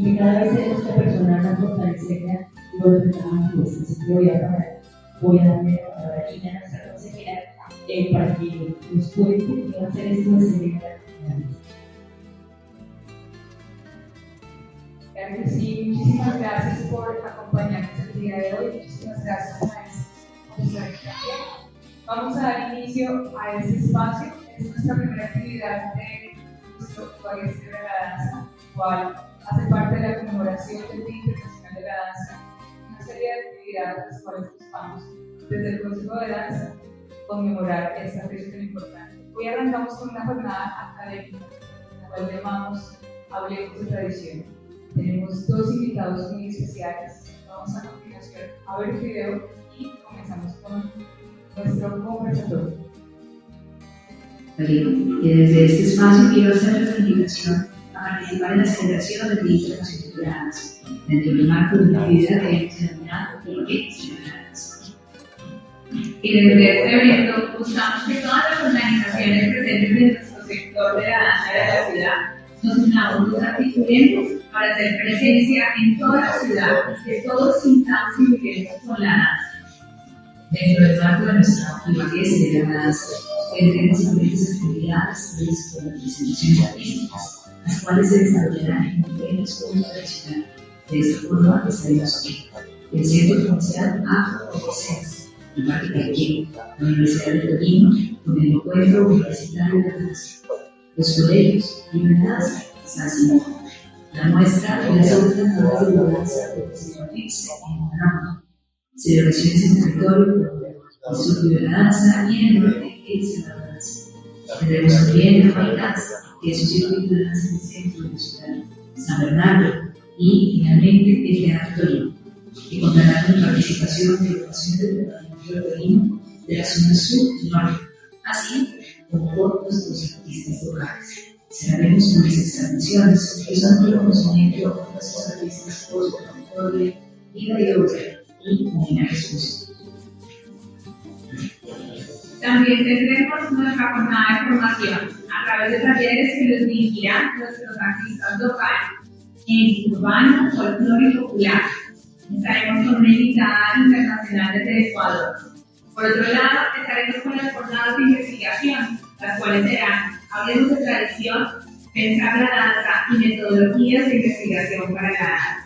que cada vez tenemos que personal más fortalecerla y volver a pues, así que voy a darle la palabra a Gina, nuestra consejera, para que nos cuente qué va a hacer esto de celebrar. Claro que sí, muchísimas gracias por acompañarnos el día de hoy, muchísimas gracias maestra. Vamos a dar inicio a este espacio, es nuestra primera actividad de nuestro Cuadrante de la Danza, cual hace parte de la conmemoración del Día Internacional de la Danza, una serie de actividades las cuales buscamos desde el Consejo de Danza conmemorar esta fecha tan importante. Hoy arrancamos con una jornada académica, la cual llamamos Hablemos de Tradición. Tenemos dos invitados muy especiales. Vamos a continuación a ver el video y comenzamos con nuestro conversatorio. Y desde este espacio quiero hacer la invitación a participar en la celebración del Día Internacional de la Danza, dentro del marco de una actividad que hemos denominado ¿Por qué celebrar la danza? Y desde este evento buscamos que todas las organizaciones presentes en nuestro sector de la danza de la ciudad nos unamos, nos articulemos para hacer presencia en toda la ciudad, que todos sintamos y vivimos con la danza. Dentro del marco de nuestra actividad de la danza, tendremos diferentes actividades previstas por las presentaciones artísticas, las cuales se desarrollarán en el Escuela Tradicional. De esta forma estaremos aquí, el Centro Comercial Afro-Oceans, el Parque Caribe, la Universidad de Torino, con el encuentro universitario de la danza, los colegios y la danza, Sansi, la muestra de las otras nuevas de la danza de Eclipse en Roma, celebraciones en territorio, el sur de la danza y en el norte es la danza. Tendremos también la High Danza, que es un circuito de danza en el centro de la ciudad, San Bernardo, y finalmente el Teatro Torino, que contará con la participación de agrupaciones del departamento de Torino de la zona sur y norte, así como por nuestros artistas locales. Cerraremos con las exaltaciones, que son un reconocimiento a nuestros artistas por su trayectoria y la obra y homenajes justos. También tendremos nuestra jornada de formación a través de talleres que nos dirigirán nuestros artistas locales en urbano, folclore y popular. Estaremos con una invitada internacional desde Ecuador. Por otro lado, estaremos con las jornadas de investigación, las cuales serán Hablemos de Tradición, Pensar la Danza y Metodologías de Investigación para la Danza.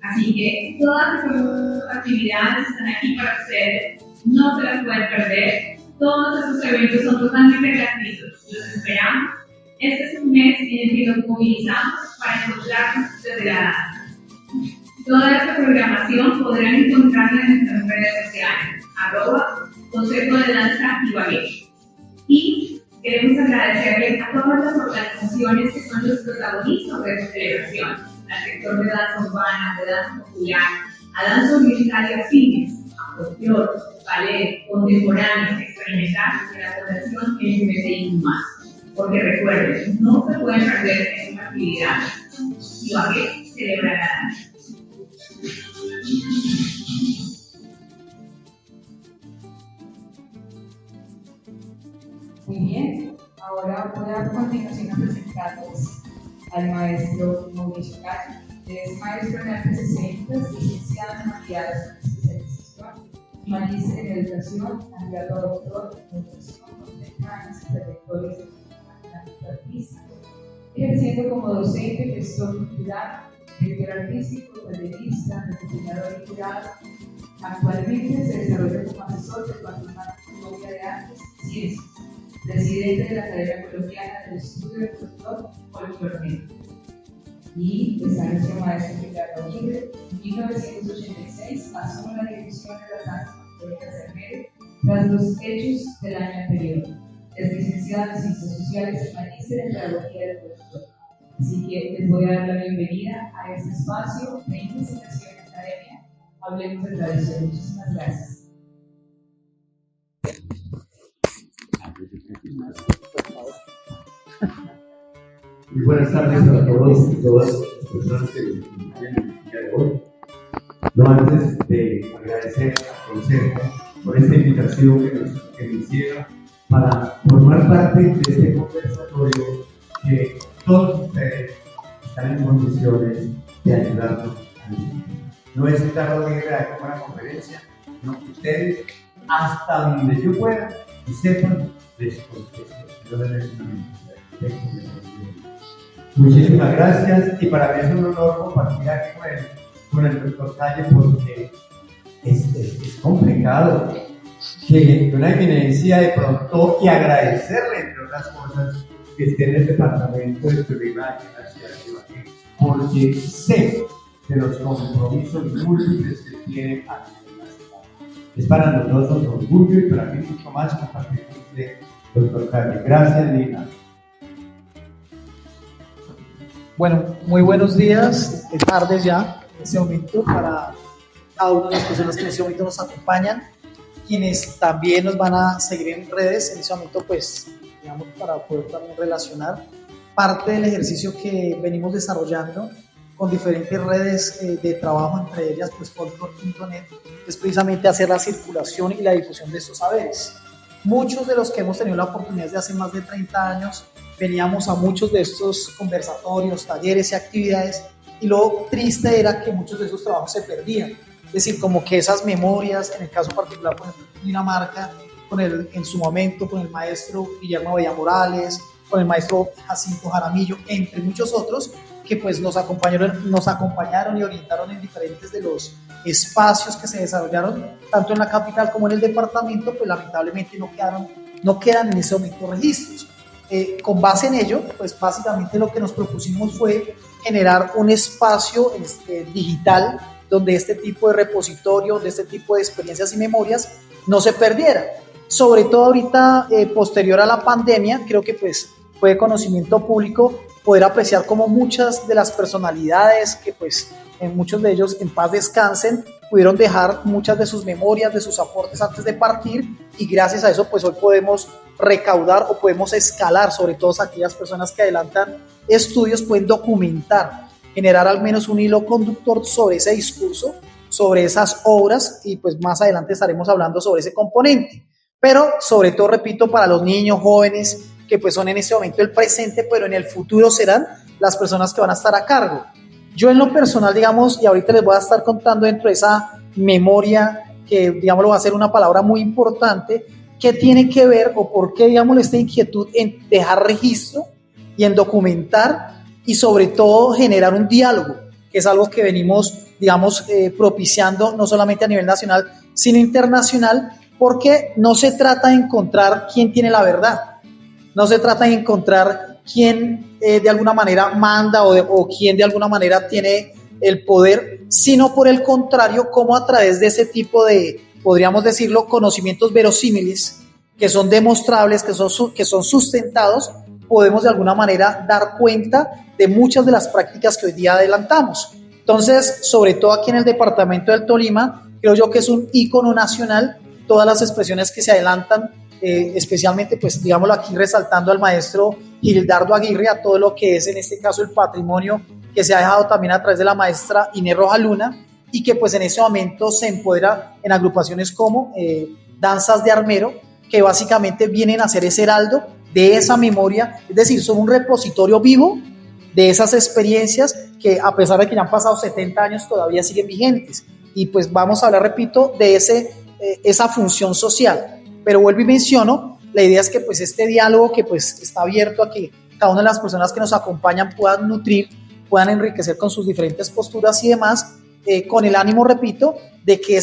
Así que todas estas actividades están aquí para ustedes, no se las pueden perder. Todos estos eventos son totalmente gratuitos. Los esperamos. Este es un mes en el que nos movilizamos para encontrarnos desde la danza. Toda esta programación podrán encontrarla en nuestras redes sociales, @Consejo de Danza Ibagué. Y queremos agradecerles a todas las organizaciones que son los protagonistas de esta celebración, al sector de danza urbana, de danza popular, a danza oriental y afines, a folclore, ballet, contemporáneo, experimental y a la población LGBTI+. Porque recuerden, no se pueden perder esta actividad. Ibagué celebra la danza. Muy bien, ahora voy a continuación a presentarles al maestro Mauricio Calle. Es maestro en artes escénicas, licenciado en humanidades con especialización, magíster en educación, candidato a doctor en educación con 30 años de trayectoria en el ámbito artístico, ejerciendo como docente, gestor cultural, director artístico, tallerista, recopilador y jurado. Actualmente se desarrolla como asesor del Patronato Colombia de Artes y Ciencias, presidente de la Academia Colombiana del Estudio del Folclore Folclore. Y está nuestro maestro Ricardo Aguirre. En 1986 asume la dirección de las danzas folclóricas del Medio tras los hechos del año anterior. Es licenciado en Ciencias Sociales y magíster en Pedagogía del Folclore. Así que les voy a dar la bienvenida a este espacio de investigación en academia. Hablemos de tradición. Muchísimas gracias. Muy buenas tardes a todos y todas las personas que nos acompañan el día de hoy. No antes de agradecer al Consejo por esta invitación que me hicieron para formar parte de este conversatorio que todos ustedes están en condiciones de ayudarnos a discutir. No es Ricardo Aguirre a como una conferencia, no, ustedes hasta donde yo pueda y sepan les contesto. Yo les doy muchísimas gracias y para mí es un honor compartir aquí con el doctor Calle porque es complicado que una eminencia de pronto y agradecerle entre otras cosas que esté en el departamento de turismo de la ciudad de Ibagué porque sé de los compromisos múltiples que tiene a nivel nacional. Es para nosotros un orgullo y para mí mucho más compartir con usted, doctor Calle. Gracias, Lina. Bueno, muy buenos días, tardes ya, en este momento, para cada una de las personas que en este momento nos acompañan, quienes también nos van a seguir en redes, en este momento, pues, digamos, para poder también relacionar parte del ejercicio que venimos desarrollando con diferentes redes de trabajo, entre ellas, pues, folklore.net, es precisamente hacer la circulación y la difusión de estos saberes. Muchos de los que hemos tenido la oportunidad de hace más de 30 años, veníamos a muchos de estos conversatorios, talleres y actividades, y lo triste era que muchos de esos trabajos se perdían. Es decir, como que esas memorias, en el caso particular, por ejemplo, de Dinamarca, en su momento con el maestro Guillermo Bella Morales, con el maestro Jacinto Jaramillo, entre muchos otros, que pues nos acompañaron y orientaron en diferentes de los espacios que se desarrollaron, tanto en la capital como en el departamento, pues lamentablemente no quedan en ese momento registros. Con base en ello, pues básicamente lo que nos propusimos fue generar un espacio digital donde este tipo de repositorio, de este tipo de experiencias y memorias no se perdieran. Sobre todo ahorita, posterior a la pandemia, creo que pues fue de conocimiento público poder apreciar cómo muchas de las personalidades que pues muchos de ellos en paz descansen, pudieron dejar muchas de sus memorias, de sus aportes antes de partir, y gracias a eso pues hoy podemos recaudar o podemos escalar, sobre todo aquellas personas que adelantan estudios pueden documentar, generar al menos un hilo conductor sobre ese discurso, sobre esas obras, y pues más adelante estaremos hablando sobre ese componente. Pero sobre todo, repito, para los niños, jóvenes, que pues son en este momento el presente, pero en el futuro serán las personas que van a estar a cargo. Yo en lo personal, digamos, y ahorita les voy a estar contando dentro de esa memoria, que digamos va a ser una palabra muy importante, qué tiene que ver o por qué, digamos, esta inquietud en dejar registro y en documentar y sobre todo generar un diálogo, que es algo que venimos, digamos, propiciando no solamente a nivel nacional, sino internacional, porque no se trata de encontrar quién tiene la verdad, no se trata de encontrar quién de alguna manera manda o quién de alguna manera tiene el poder, sino por el contrario, cómo a través de ese tipo de, podríamos decirlo, conocimientos verosímiles, que son demostrables, que son sustentados, podemos de alguna manera dar cuenta de muchas de las prácticas que hoy día adelantamos. Entonces, sobre todo aquí en el departamento del Tolima, creo yo que es un ícono nacional, todas las expresiones que se adelantan, especialmente, pues, digámoslo aquí, resaltando al maestro Gildardo Aguirre, a todo lo que es, en este caso, el patrimonio que se ha dejado también a través de la maestra Inés Roja Luna, y que, pues, en ese momento se empodera en agrupaciones como Danzas de Armero, que básicamente vienen a ser ese heraldo de esa memoria, es decir, son un repositorio vivo de esas experiencias que, a pesar de que ya han pasado 70 años, todavía siguen vigentes. Y pues vamos a hablar, repito, de esa función social. Pero vuelvo y menciono, la idea es que pues este diálogo que pues está abierto a que cada una de las personas que nos acompañan puedan nutrir, puedan enriquecer con sus diferentes posturas y demás, con el ánimo, repito, de que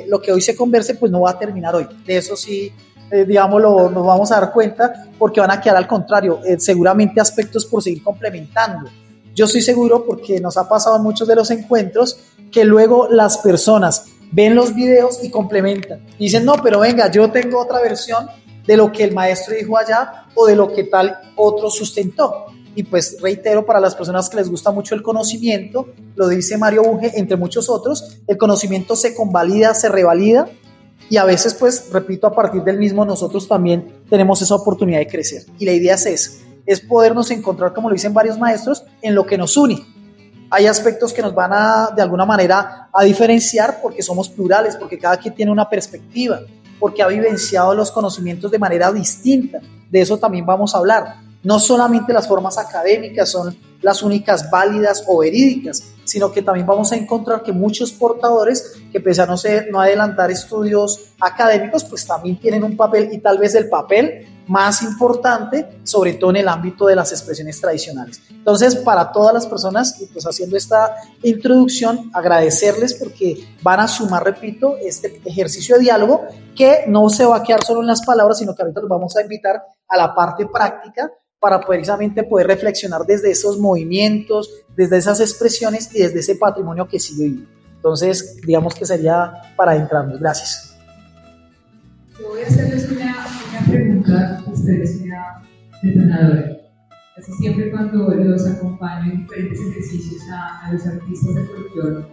lo que hoy se converse pues no va a terminar hoy. De eso sí, digámoslo, nos vamos a dar cuenta, porque van a quedar al contrario, seguramente aspectos por seguir complementando. Yo estoy seguro, porque nos ha pasado en muchos de los encuentros, que luego las personas ven los videos y complementan. Dicen, no, pero venga, yo tengo otra versión de lo que el maestro dijo allá o de lo que tal otro sustentó. Y pues reitero, para las personas que les gusta mucho el conocimiento, lo dice Mario Bunge, entre muchos otros, el conocimiento se convalida, se revalida, y a veces, pues, repito, a partir del mismo nosotros también tenemos esa oportunidad de crecer. Y la idea es esa, es podernos encontrar, como lo dicen varios maestros, en lo que nos une. Hay aspectos que nos van de alguna manera, a diferenciar porque somos plurales, porque cada quien tiene una perspectiva, porque ha vivenciado los conocimientos de manera distinta. De eso también vamos a hablar. No solamente las formas académicas son las únicas válidas o verídicas, sino que también vamos a encontrar que muchos portadores que pese a no adelantar estudios académicos, pues también tienen un papel, y tal vez el papel más importante, sobre todo en el ámbito de las expresiones tradicionales. Entonces, para todas las personas, y pues haciendo esta introducción, agradecerles porque van a sumar, repito, este ejercicio de diálogo que no se va a quedar solo en las palabras, sino que ahorita los vamos a invitar a la parte práctica para precisamente poder reflexionar desde esos movimientos, desde esas expresiones y desde ese patrimonio que sigue vivo. Entonces, digamos que sería para adentrarnos. Gracias. Yo voy a hacerles una pregunta que ustedes sea detonadora. Casi siempre cuando los acompaño en diferentes ejercicios a los artistas de folclore,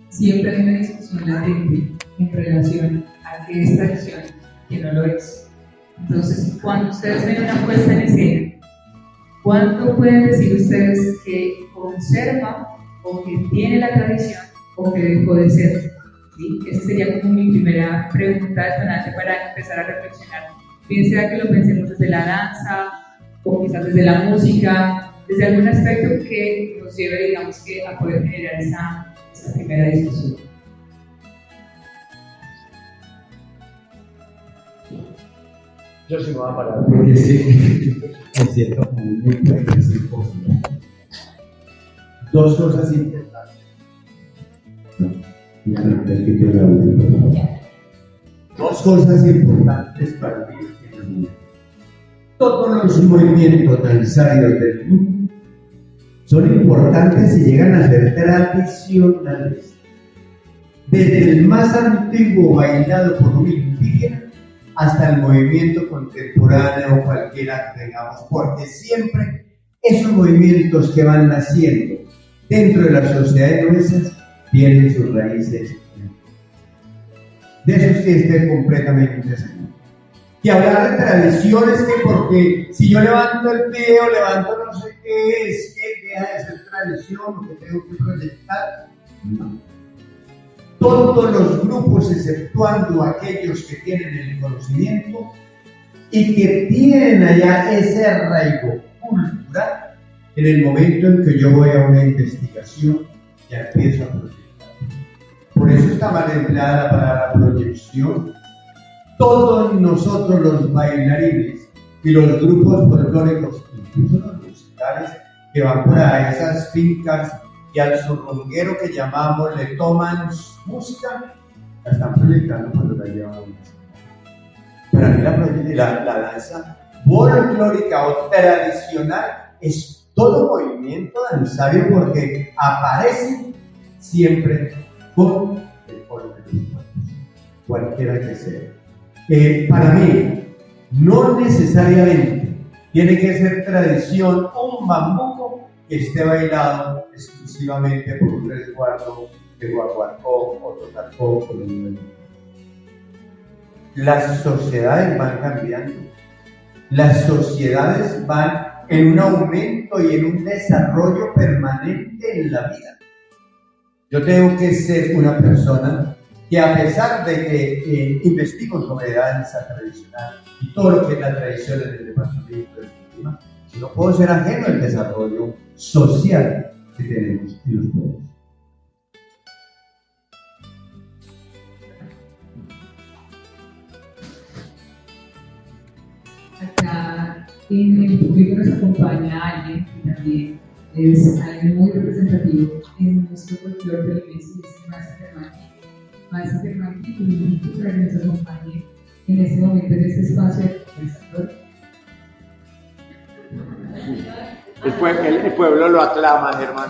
siempre hay una discusión latente en relación a qué es tradición y qué no lo es. Entonces, cuando ustedes ven una puesta en escena, ¿cuánto pueden decir ustedes que conserva o que tiene la tradición o que dejó de ser? ¿Sí? Esa sería como mi primera pregunta detonante para empezar a reflexionar. Bien sea que lo pensemos desde la danza o quizás desde la música, desde algún aspecto que nos lleve, digamos, que a poder generar esa primera discusión. Yo sí me voy a parar porque sí, es cierto, como muy imposible. Dos cosas importantes. Ya no repito la última. Dos cosas importantes para mí en la vida. Todos los movimientos danzarios del mundo son importantes y llegan a ser tradicionales. Desde el más antiguo bailado por un indígena hasta el movimiento contemporáneo o cualquiera que tengamos, porque siempre esos movimientos que van naciendo dentro de las sociedades nuestras tienen sus raíces. De eso sí estoy completamente seguro. Y hablar de tradiciones que porque si yo levanto el pie o levanto no sé qué es, que deja de ser tradición o que tengo que proyectar, no. Todos los grupos, exceptuando aquellos que tienen el conocimiento y que tienen allá ese arraigo cultural, en el momento en que yo voy a una investigación, ya empiezo a proyectar. Por eso está mal empleada la palabra proyección. Todos nosotros los bailarines y los grupos folclóricos, incluso los musicales, que van por a esas fincas y al zorronguero que llamamos, le toman música, la están proyectando cuando la llevan a una. Para mí la danza folclórica o tradicional es todo movimiento danzario porque aparece siempre con el folclore, cualquiera que sea. Para mí, no necesariamente tiene que ser tradición un bambuco que esté bailado exclusivamente por un resguardo de guaguancó o totacó o de. Las sociedades van cambiando, las sociedades van en un aumento y en un desarrollo permanente en la vida. Yo tengo que ser una persona que, a pesar de que investigo sobre danza tradicional y todo lo que es la tradición en el departamento del Tolima, no puedo ser ajeno al desarrollo social que tenemos y los pueblos. Acá en el público nos acompaña alguien que también es alguien muy representativo en nuestro folclore tolimense, es Maestra Germán Quito, para que nos acompañe en este momento, en este espacio de conversación. El pueblo lo aclama, Germán.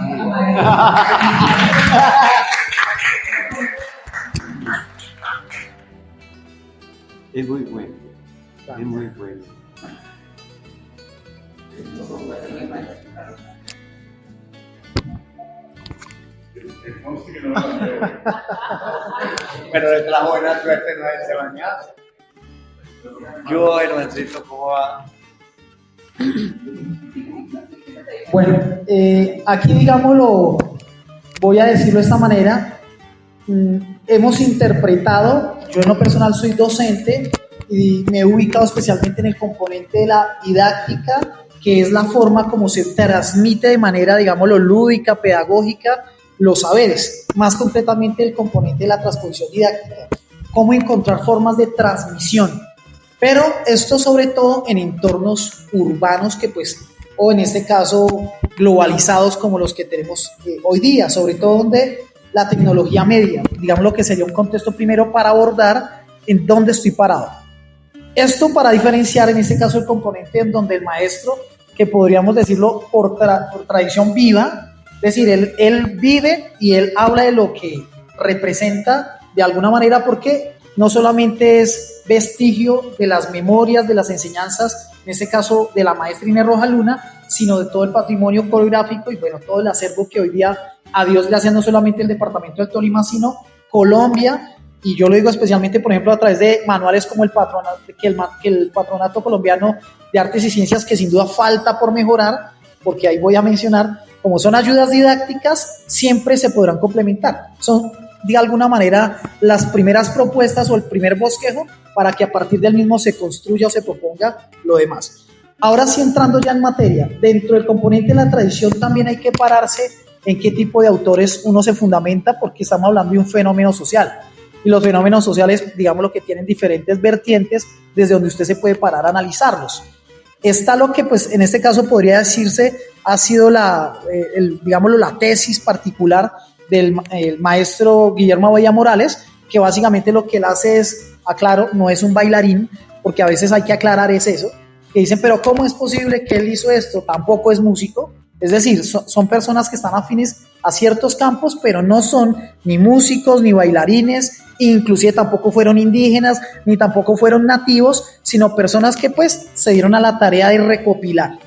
Es muy bueno, es muy bueno. Pero le trajo buena suerte no haberse bañado. Yo, hermancito, ¿cómo va? Bueno, aquí digámoslo, voy a decirlo de esta manera, hemos interpretado, yo en lo personal soy docente y me he ubicado especialmente en el componente de la didáctica que es la forma como se transmite de manera, digámoslo, lúdica, pedagógica, los saberes, más concretamente el componente de la transposición didáctica, cómo encontrar formas de transmisión, pero esto sobre todo en entornos urbanos que pues, o en este caso globalizados como los que tenemos hoy día, sobre todo donde la tecnología media, digamos lo que sería un contexto primero para abordar en dónde estoy parado. Esto para diferenciar en este caso el componente en donde el maestro, que podríamos decirlo por tradición viva, es decir, él vive y él habla de lo que representa de alguna manera, porque no solamente es vestigio de las memorias, de las enseñanzas, en este caso de la maestra Inés Rojas Luna, sino de todo el patrimonio coreográfico y bueno, todo el acervo que hoy día a Dios le hace no solamente el departamento del Tolima, sino Colombia, y yo lo digo especialmente, por ejemplo, a través de manuales como el Patronato Colombiano de Artes y Ciencias, que sin duda falta por mejorar, porque ahí voy a mencionar, como son ayudas didácticas, siempre se podrán complementar. Son, de alguna manera, las primeras propuestas o el primer bosquejo para que a partir del mismo se construya o se proponga lo demás. Ahora sí, entrando ya en materia, dentro del componente de la tradición también hay que pararse en qué tipo de autores uno se fundamenta, porque estamos hablando de un fenómeno social. Y los fenómenos sociales, digamos, lo que tienen diferentes vertientes desde donde usted se puede parar a analizarlos. Está lo que, pues, en este caso podría decirse ha sido digámoslo, la tesis particular del maestro Guillermo Abadía Morales, que básicamente lo que él hace es, aclaro, no es un bailarín, porque a veces hay que aclarar es eso, que dicen, pero ¿cómo es posible que él hizo esto? Tampoco es músico. Es decir, son personas que están afines a ciertos campos, pero no son ni músicos, ni bailarines, inclusive tampoco fueron indígenas, ni tampoco fueron nativos, sino personas que pues se dieron a la tarea de recopilar.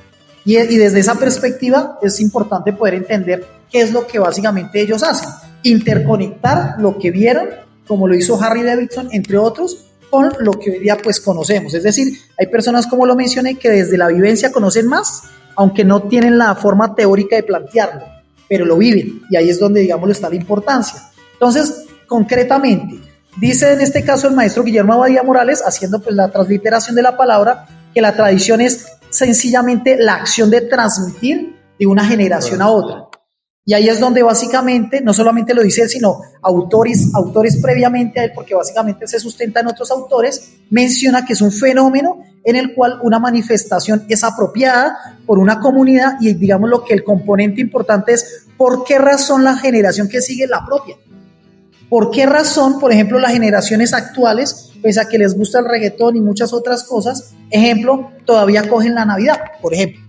Y desde esa perspectiva es importante poder entender qué es lo que básicamente ellos hacen. Interconectar lo que vieron, como lo hizo Harry Davidson, entre otros, con lo que hoy día pues conocemos. Es decir, hay personas, como lo mencioné, que desde la vivencia conocen más, aunque no tienen la forma teórica de plantearlo, pero lo viven, y ahí es donde, digamos, está la importancia. Entonces, concretamente, dice en este caso el maestro Guillermo Abadía Morales, haciendo pues la transliteración de la palabra, que la tradición es sencillamente la acción de transmitir de una generación a otra. Y ahí es donde básicamente, no solamente lo dice él, sino autores previamente a él, porque básicamente se sustenta en otros autores, menciona que es un fenómeno en el cual una manifestación es apropiada por una comunidad y digamos lo que el componente importante es por qué razón la generación que sigue la apropia. ¿Por qué razón, por ejemplo, las generaciones actuales, pese a que les gusta el reggaetón y muchas otras cosas, ejemplo, todavía acogen la Navidad, por ejemplo,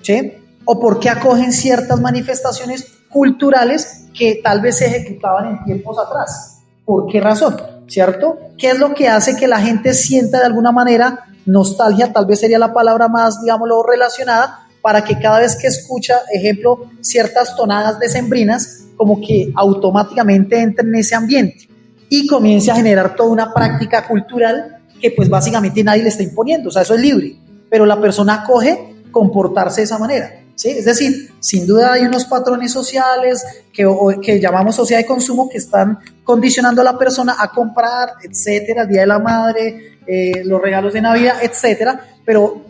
¿sí? O por qué acogen ciertas manifestaciones culturales que tal vez se ejecutaban en tiempos atrás? ¿Por qué razón? ¿Cierto? ¿Qué es lo que hace que la gente sienta de alguna manera nostalgia? Tal vez sería la palabra más, digámoslo, relacionada, para que cada vez que escucha, ejemplo, ciertas tonadas decembrinas, como que automáticamente entre en ese ambiente y comience a generar toda una práctica cultural que pues básicamente nadie le está imponiendo, o sea, eso es libre, pero la persona acoge comportarse de esa manera, ¿sí? Es decir, sin duda hay unos patrones sociales que llamamos sociedad de consumo que están condicionando a la persona a comprar, etcétera, el Día de la Madre, los regalos de Navidad, etcétera, pero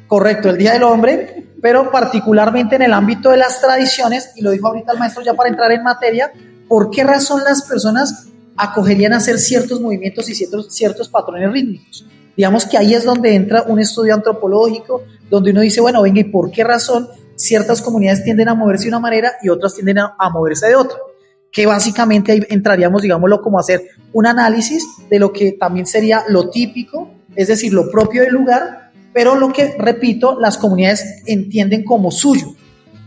correcto, el Día del Hombre, pero particularmente en el ámbito de las tradiciones, y lo dijo ahorita el maestro ya para entrar en materia, ¿por qué razón las personas acogerían a hacer ciertos movimientos y ciertos patrones rítmicos? Digamos que ahí es donde entra un estudio antropológico, donde uno dice, bueno, venga, ¿y por qué razón ciertas comunidades tienden a moverse de una manera y otras tienden a moverse de otra? Que básicamente ahí entraríamos, digámoslo, como a hacer un análisis de lo que también sería lo típico, es decir, lo propio del lugar, pero lo que, repito, las comunidades entienden como suyo,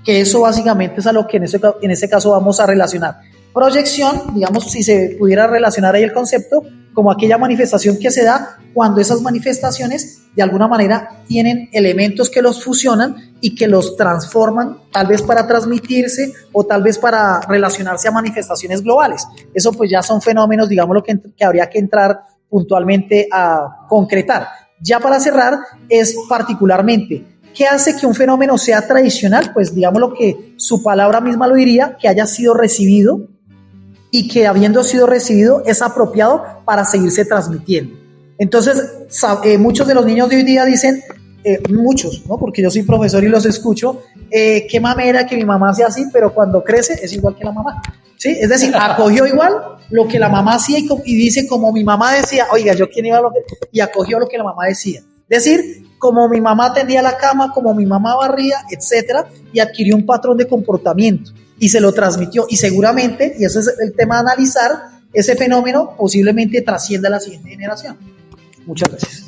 que eso básicamente es a lo que en este caso vamos a relacionar. Proyección, digamos, si se pudiera relacionar ahí el concepto, como aquella manifestación que se da cuando esas manifestaciones de alguna manera tienen elementos que los fusionan y que los transforman, tal vez para transmitirse o tal vez para relacionarse a manifestaciones globales. Eso pues ya son fenómenos, digamos, lo que habría que entrar puntualmente a concretar. Ya para cerrar, es particularmente, ¿qué hace que un fenómeno sea tradicional? Pues digamos lo que su palabra misma lo diría, que haya sido recibido y que habiendo sido recibido es apropiado para seguirse transmitiendo. Entonces, muchos de los niños de hoy día dicen, muchos, ¿no? Porque yo soy profesor y los escucho, qué mamera que mi mamá sea así, pero cuando crece es igual que la mamá, ¿sí? Es decir, acogió igual lo que la mamá hacía y dice como mi mamá decía, oiga, yo quién iba a lo que, y acogió lo que la mamá decía. Es decir, como mi mamá tendía la cama, como mi mamá barría, etcétera, y adquirió un patrón de comportamiento y se lo transmitió y seguramente, y eso es el tema de analizar, ese fenómeno posiblemente trascienda a la siguiente generación. Muchas gracias.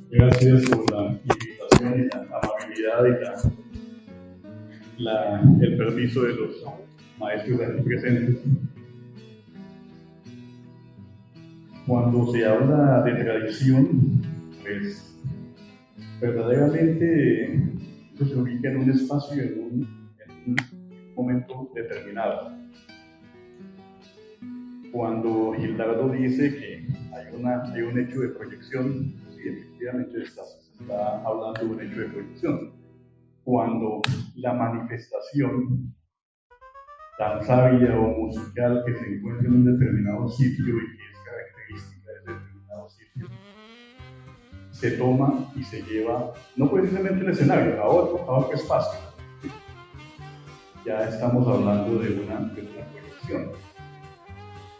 Gracias por la invitación y la amabilidad y el permiso de los maestros aquí presentes. Cuando se habla de tradición, pues verdaderamente eso se ubica en un espacio, en un momento determinado. Cuando Gildardo dice que hay un hecho de proyección, sí, efectivamente se está hablando de un hecho de proyección. Cuando la manifestación tan sabia o musical que se encuentra en un determinado sitio y que es característica de ese determinado sitio, se toma y se lleva, no precisamente el escenario, a otro espacio. Ya estamos hablando de una proyección.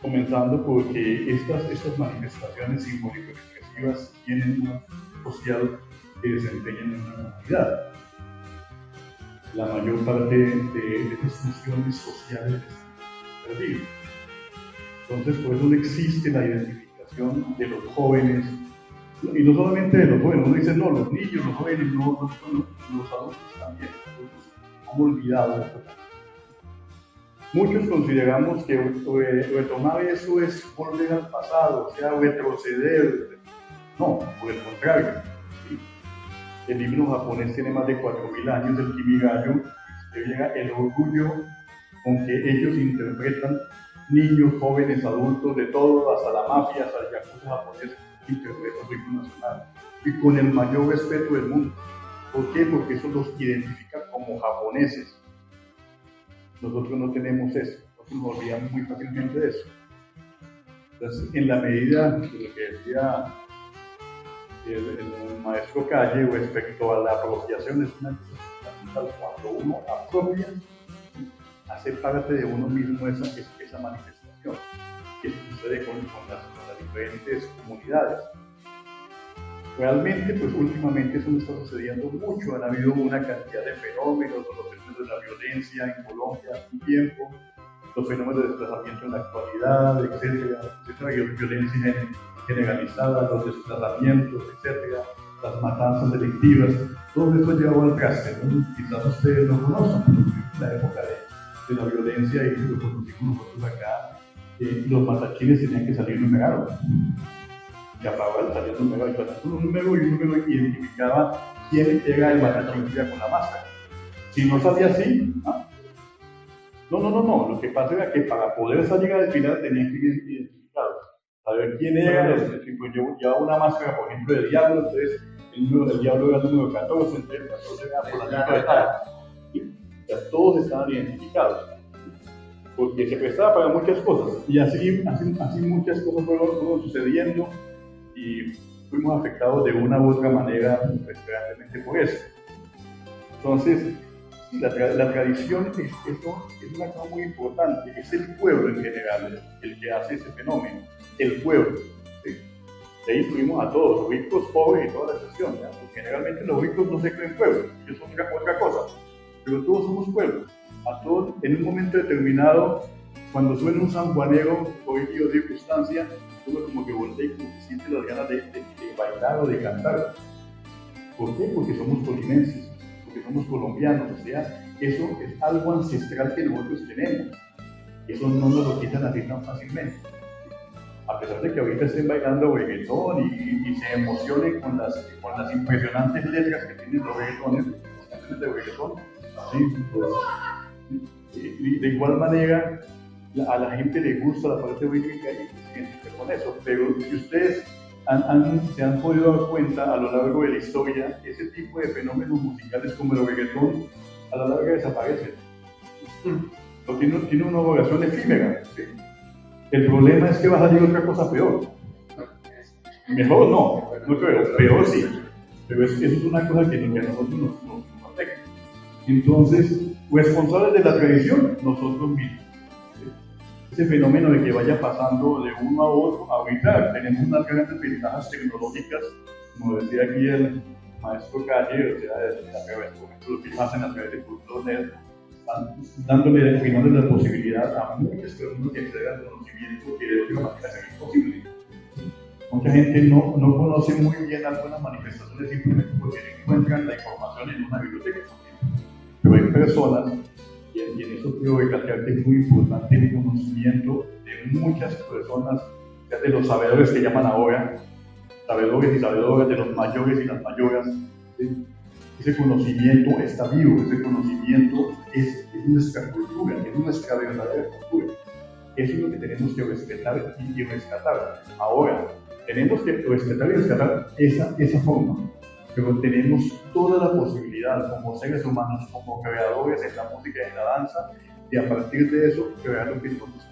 Comenzando porque estas manifestaciones simbólico-expresivas tienen una función social que desempeñan en una comunidad. La mayor parte de estas funciones sociales están perdidas. Entonces, por eso no existe la identificación de los jóvenes, y no solamente de los jóvenes, uno dice, no, los niños, los jóvenes, no, los adultos también, han olvidado esto. Muchos consideramos que retomar eso es volver al pasado, o sea, retroceder. No, por el contrario. ¿Sí? El himno japonés tiene más de 4.000 años, el Kimigayo, que llega el orgullo con que ellos interpretan niños, jóvenes, adultos, de todo, hasta la mafia, hasta el yakuza japonés, interpretan el himno nacional. Y con el mayor respeto del mundo. ¿Por qué? Porque eso los identifica como japoneses. Nosotros no tenemos eso, nosotros nos olvidamos muy fácilmente de eso. Entonces, en la medida de lo que decía el maestro Calle respecto a la apropiación, es una cosa fundamental. Cuando uno apropia, hace parte de uno mismo esa manifestación que sucede con las diferentes comunidades. Realmente, pues últimamente eso no está sucediendo mucho, han habido una cantidad de fenómenos, los fenómenos de la violencia en Colombia hace un tiempo, los fenómenos de desplazamiento en la actualidad, etcétera, violencia generalizada, los desplazamientos, etcétera, las matanzas delictivas, todo eso llevó al traste, ¿no? Quizás ustedes lo conocen, la época de la violencia y lo conocimos nosotros acá, los matachines tenían que salir numerados. Y apagaba salía un número y un número identificaba quién era el matachín que iba con la máscara. Si no salía así, no, lo que pasa era que para poder salir a desfilar tenían que ir identificados, saber quién era, si pues yo llevaba una máscara, por ejemplo, de diablo, entonces el diablo era el número 14, entonces el 14 era por la de tal. Ya todos estaban identificados, porque se prestaba para muchas cosas, y así muchas cosas fueron sucediendo, y fuimos afectados de una u otra manera realmente por eso. Entonces, la tradición es una cosa muy importante, es el pueblo en general el que hace ese fenómeno, el pueblo. ¿Sí? De ahí incluimos a todos, ricos, pobres y toda la cuestión, porque generalmente los ricos no se creen pueblos, ellos son otra cosa, pero todos somos pueblos. A todos, en un momento determinado, cuando suena un sanjuanero, por X circunstancia, uno como que voltea y como que siente las ganas de bailar o de cantar. ¿Por qué? Porque somos colimenses, porque somos colombianos, o sea, eso es algo ancestral que nosotros tenemos. Eso no nos lo quitan así tan fácilmente. A pesar de que ahorita estén bailando reggaetón y se emocionen con las impresionantes letras que tienen los reggaetones, las canciones de reggaetón, ¿sí? Pues, y de igual manera, a la gente le gusta la parte rítmica y se identifica con eso, pero si ustedes se han podido dar cuenta a lo largo de la historia, ese tipo de fenómenos musicales como el reggaetón a la larga desaparecen. No tiene una duración efímera. ¿Sí? El problema es que va a salir otra cosa peor. Mejor no creo, peor sí. Pero eso es una cosa que a nosotros nos afecta. Entonces, responsables de la tradición, nosotros mismos. Ese fenómeno de que vaya pasando de uno a otro, ahorita tenemos unas grandes ventajas tecnológicas, como decía aquí el maestro Calle, o sea, por ejemplo, lo que hacen a través de Cultura.net, están dándole al final la posibilidad a muchas personas que accedan al conocimiento que de otra manera sería imposible. Mucha gente no conoce muy bien algunas manifestaciones simplemente porque no encuentran la información en una biblioteca. Pero hay personas, y en eso quiero recalcar que es muy importante el conocimiento de muchas personas, de los sabedores que llaman ahora, sabedores y sabedoras, de los mayores y las mayoras. ¿Sí? Ese conocimiento está vivo, ese conocimiento es nuestra cultura, es nuestra verdadera cultura. Eso es lo que tenemos que respetar y rescatar. Ahora, tenemos que respetar y rescatar esa forma, pero tenemos toda la posibilidad como seres humanos, como creadores en la música y en la danza, de a partir de eso crear lo que nosotros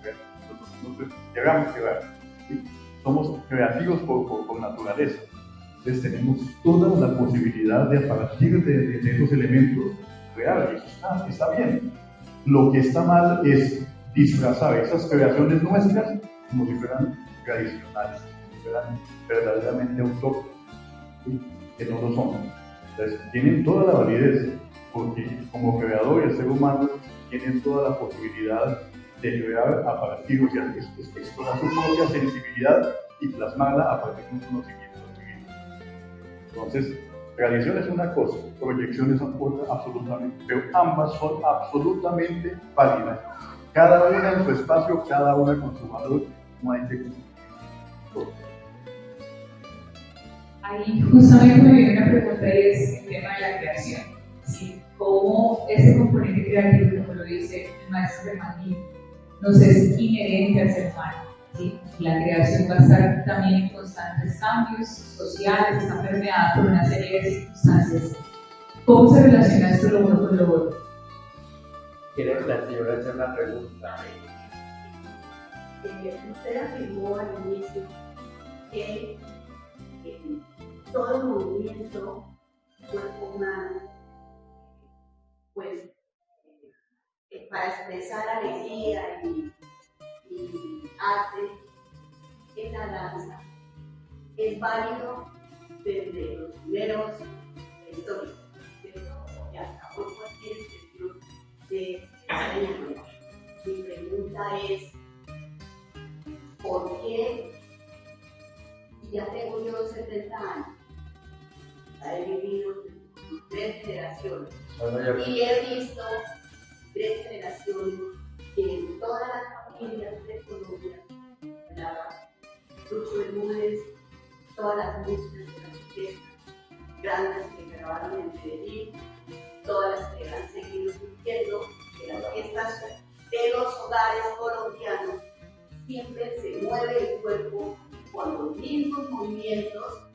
queramos crear. ¿Sí? Somos creativos por naturaleza. Entonces tenemos toda la posibilidad de a partir de esos elementos crear, y eso está bien. Lo que está mal es disfrazar esas creaciones nuestras como si fueran tradicionales, como si fueran verdaderamente autóctonas, ¿sí? Que no lo son. Entonces tienen toda la validez, porque como creador el ser humano tiene toda la posibilidad de crear a partir, o sea, explorar su propia sensibilidad y plasmarla a partir de un conocimiento. Entonces, tradición es una cosa, proyecciones son otra absolutamente, pero ambas son absolutamente válidas. Cada una en su espacio, cada una con su valor, no hay que confundir. Ahí justamente me viene una pregunta y es el tema de la creación. ¿Sí? Cómo ese componente creativo, como lo dice el maestro Martín, nos es inherente al ser humano. ¿Sí? La creación va a estar también en constantes cambios sociales, está permeada por una serie de circunstancias. ¿Cómo se relaciona esto lo uno con lo otro? ¿Quiere la señora hacer una pregunta? Usted afirmó al inicio que todo movimiento cuerpo humano, pues para expresar alegría y arte en la danza es válido desde los primeros históricos, y hasta hoy cualquier expresión de enseñanza. Mi pregunta es, ¿por qué? Y ya tengo yo 70 años, he vivido 3 generaciones y he visto 3 generaciones que en todas las familias de Colombia, Lucho Bermúdez, todas las músicas de las orquestas grandes que grabaron en Medellín, todas las que han seguido surgiendo de las orquestas de los hogares colombianos, siempre se mueve el cuerpo con los mismos movimientos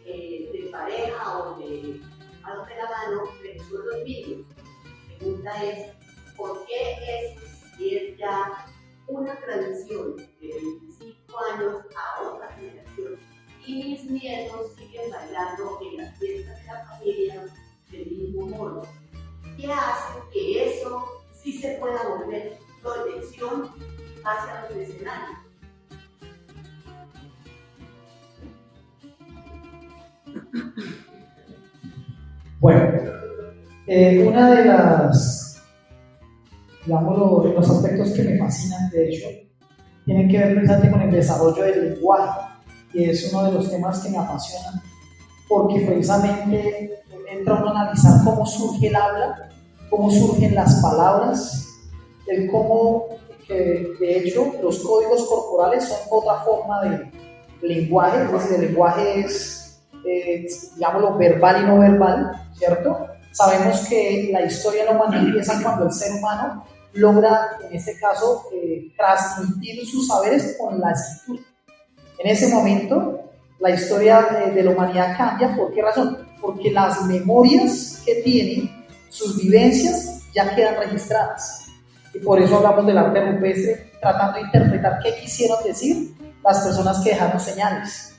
de pareja o de mano de la mano, pero son los mismos. La pregunta es, ¿por qué eso, si es ya una tradición de 25 años a otra generación y mis nietos siguen bailando en las fiestas de la familia del mismo modo? ¿Qué hace que eso sí se pueda volver proyección hacia los escenarios? Bueno, una de las, digamos, los aspectos que me fascinan, de hecho, tienen que ver precisamente con el desarrollo del lenguaje, y es uno de los temas que me apasionan, porque precisamente entra uno a analizar cómo surge el habla, cómo surgen las palabras, el cómo, que de hecho, los códigos corporales son otra forma de lenguaje, es decir, el lenguaje es, digámoslo, verbal y no verbal, ¿cierto? Sabemos que la historia de la humanidad empieza cuando el ser humano logra, en este caso, transmitir sus saberes con la escritura. En ese momento, la historia de la humanidad cambia. ¿Por qué razón? Porque las memorias que tienen, sus vivencias, ya quedan registradas. Y por eso hablamos del arte rupestre, tratando de interpretar qué quisieron decir las personas que dejaron señales.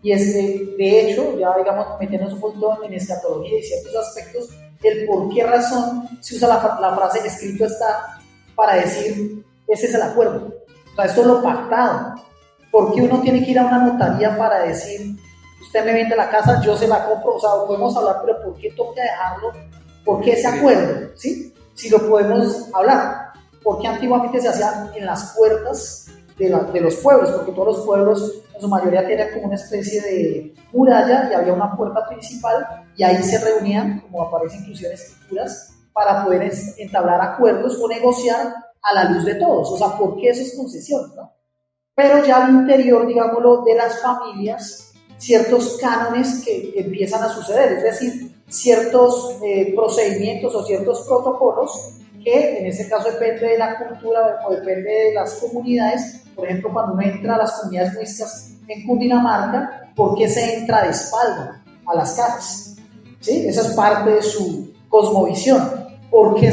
Y es de hecho, ya digamos, metiéndonos un poquito en escatología y ciertos aspectos, el por qué razón se usa la frase escrito está para decir, ese es el acuerdo. O sea, esto es lo pactado. ¿Por qué uno tiene que ir a una notaría para decir, usted me vende la casa, yo se la compro? O sea, podemos hablar, pero ¿por qué toca dejarlo? ¿Por qué ese acuerdo? ¿Sí? Si lo podemos hablar. ¿Por qué antiguamente se hacía en las puertas de los pueblos? Porque todos los pueblos, en su mayoría, tenían como una especie de muralla y había una puerta principal y ahí se reunían, como aparece inclusive en escrituras, para poder entablar acuerdos o negociar a la luz de todos. O sea, ¿por qué eso es concesión, no? Pero ya al interior, digámoslo, de las familias, ciertos cánones que empiezan a suceder, es decir, ciertos procedimientos o ciertos protocolos que en este caso depende de la cultura o depende de las comunidades. Por ejemplo, cuando uno entra a las comunidades muiscas en Cundinamarca, ¿por qué se entra de espalda a las casas? ¿Sí? Esa es parte de su cosmovisión. ¿Por qué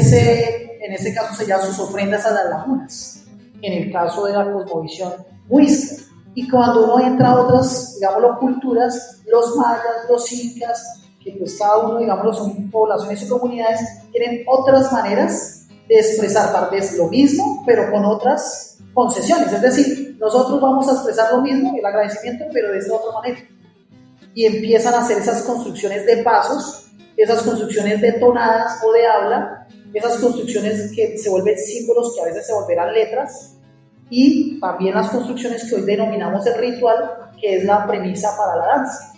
en este caso se llaman sus ofrendas a las lagunas? En el caso de la cosmovisión muisca. Y cuando uno entra a otras, digámoslo, culturas, los mayas, los incas, que pues cada uno, digámoslo, son poblaciones y comunidades, tienen otras maneras de expresar tal vez lo mismo, pero con otras concesiones. Es decir, nosotros vamos a expresar lo mismo, el agradecimiento, pero de esta otra manera. Y empiezan a hacer esas construcciones de pasos, esas construcciones de tonadas o de habla, esas construcciones que se vuelven símbolos que a veces se volverán letras, y también las construcciones que hoy denominamos el ritual, que es la premisa para la danza,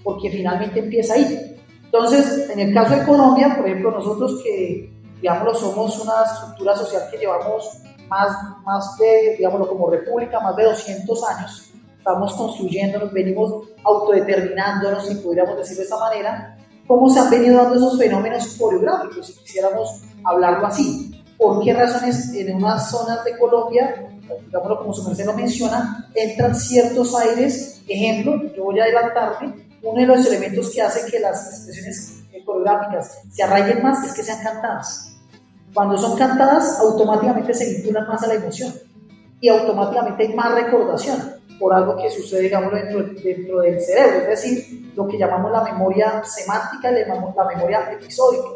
porque finalmente empieza ahí. Entonces, en el caso de Colombia, por ejemplo, nosotros que, digámoslo, somos una estructura social que llevamos más de, digámoslo, como república, más de 200 años, estamos construyéndonos, venimos autodeterminándonos, si pudiéramos decir de esa manera, cómo se han venido dando esos fenómenos coreográficos, si quisiéramos hablarlo así. ¿Por qué razones en unas zonas de Colombia, digámoslo como su merced lo menciona, entran ciertos aires? Ejemplo, yo voy a adelantarme, uno de los elementos que hace que las expresiones coreográficas se arraiguen más es que sean cantadas. Cuando son cantadas, automáticamente se vinculan más a la emoción y automáticamente hay más recordación por algo que sucede, digámoslo, dentro del cerebro, es decir, lo que llamamos la memoria semántica y la memoria episódica.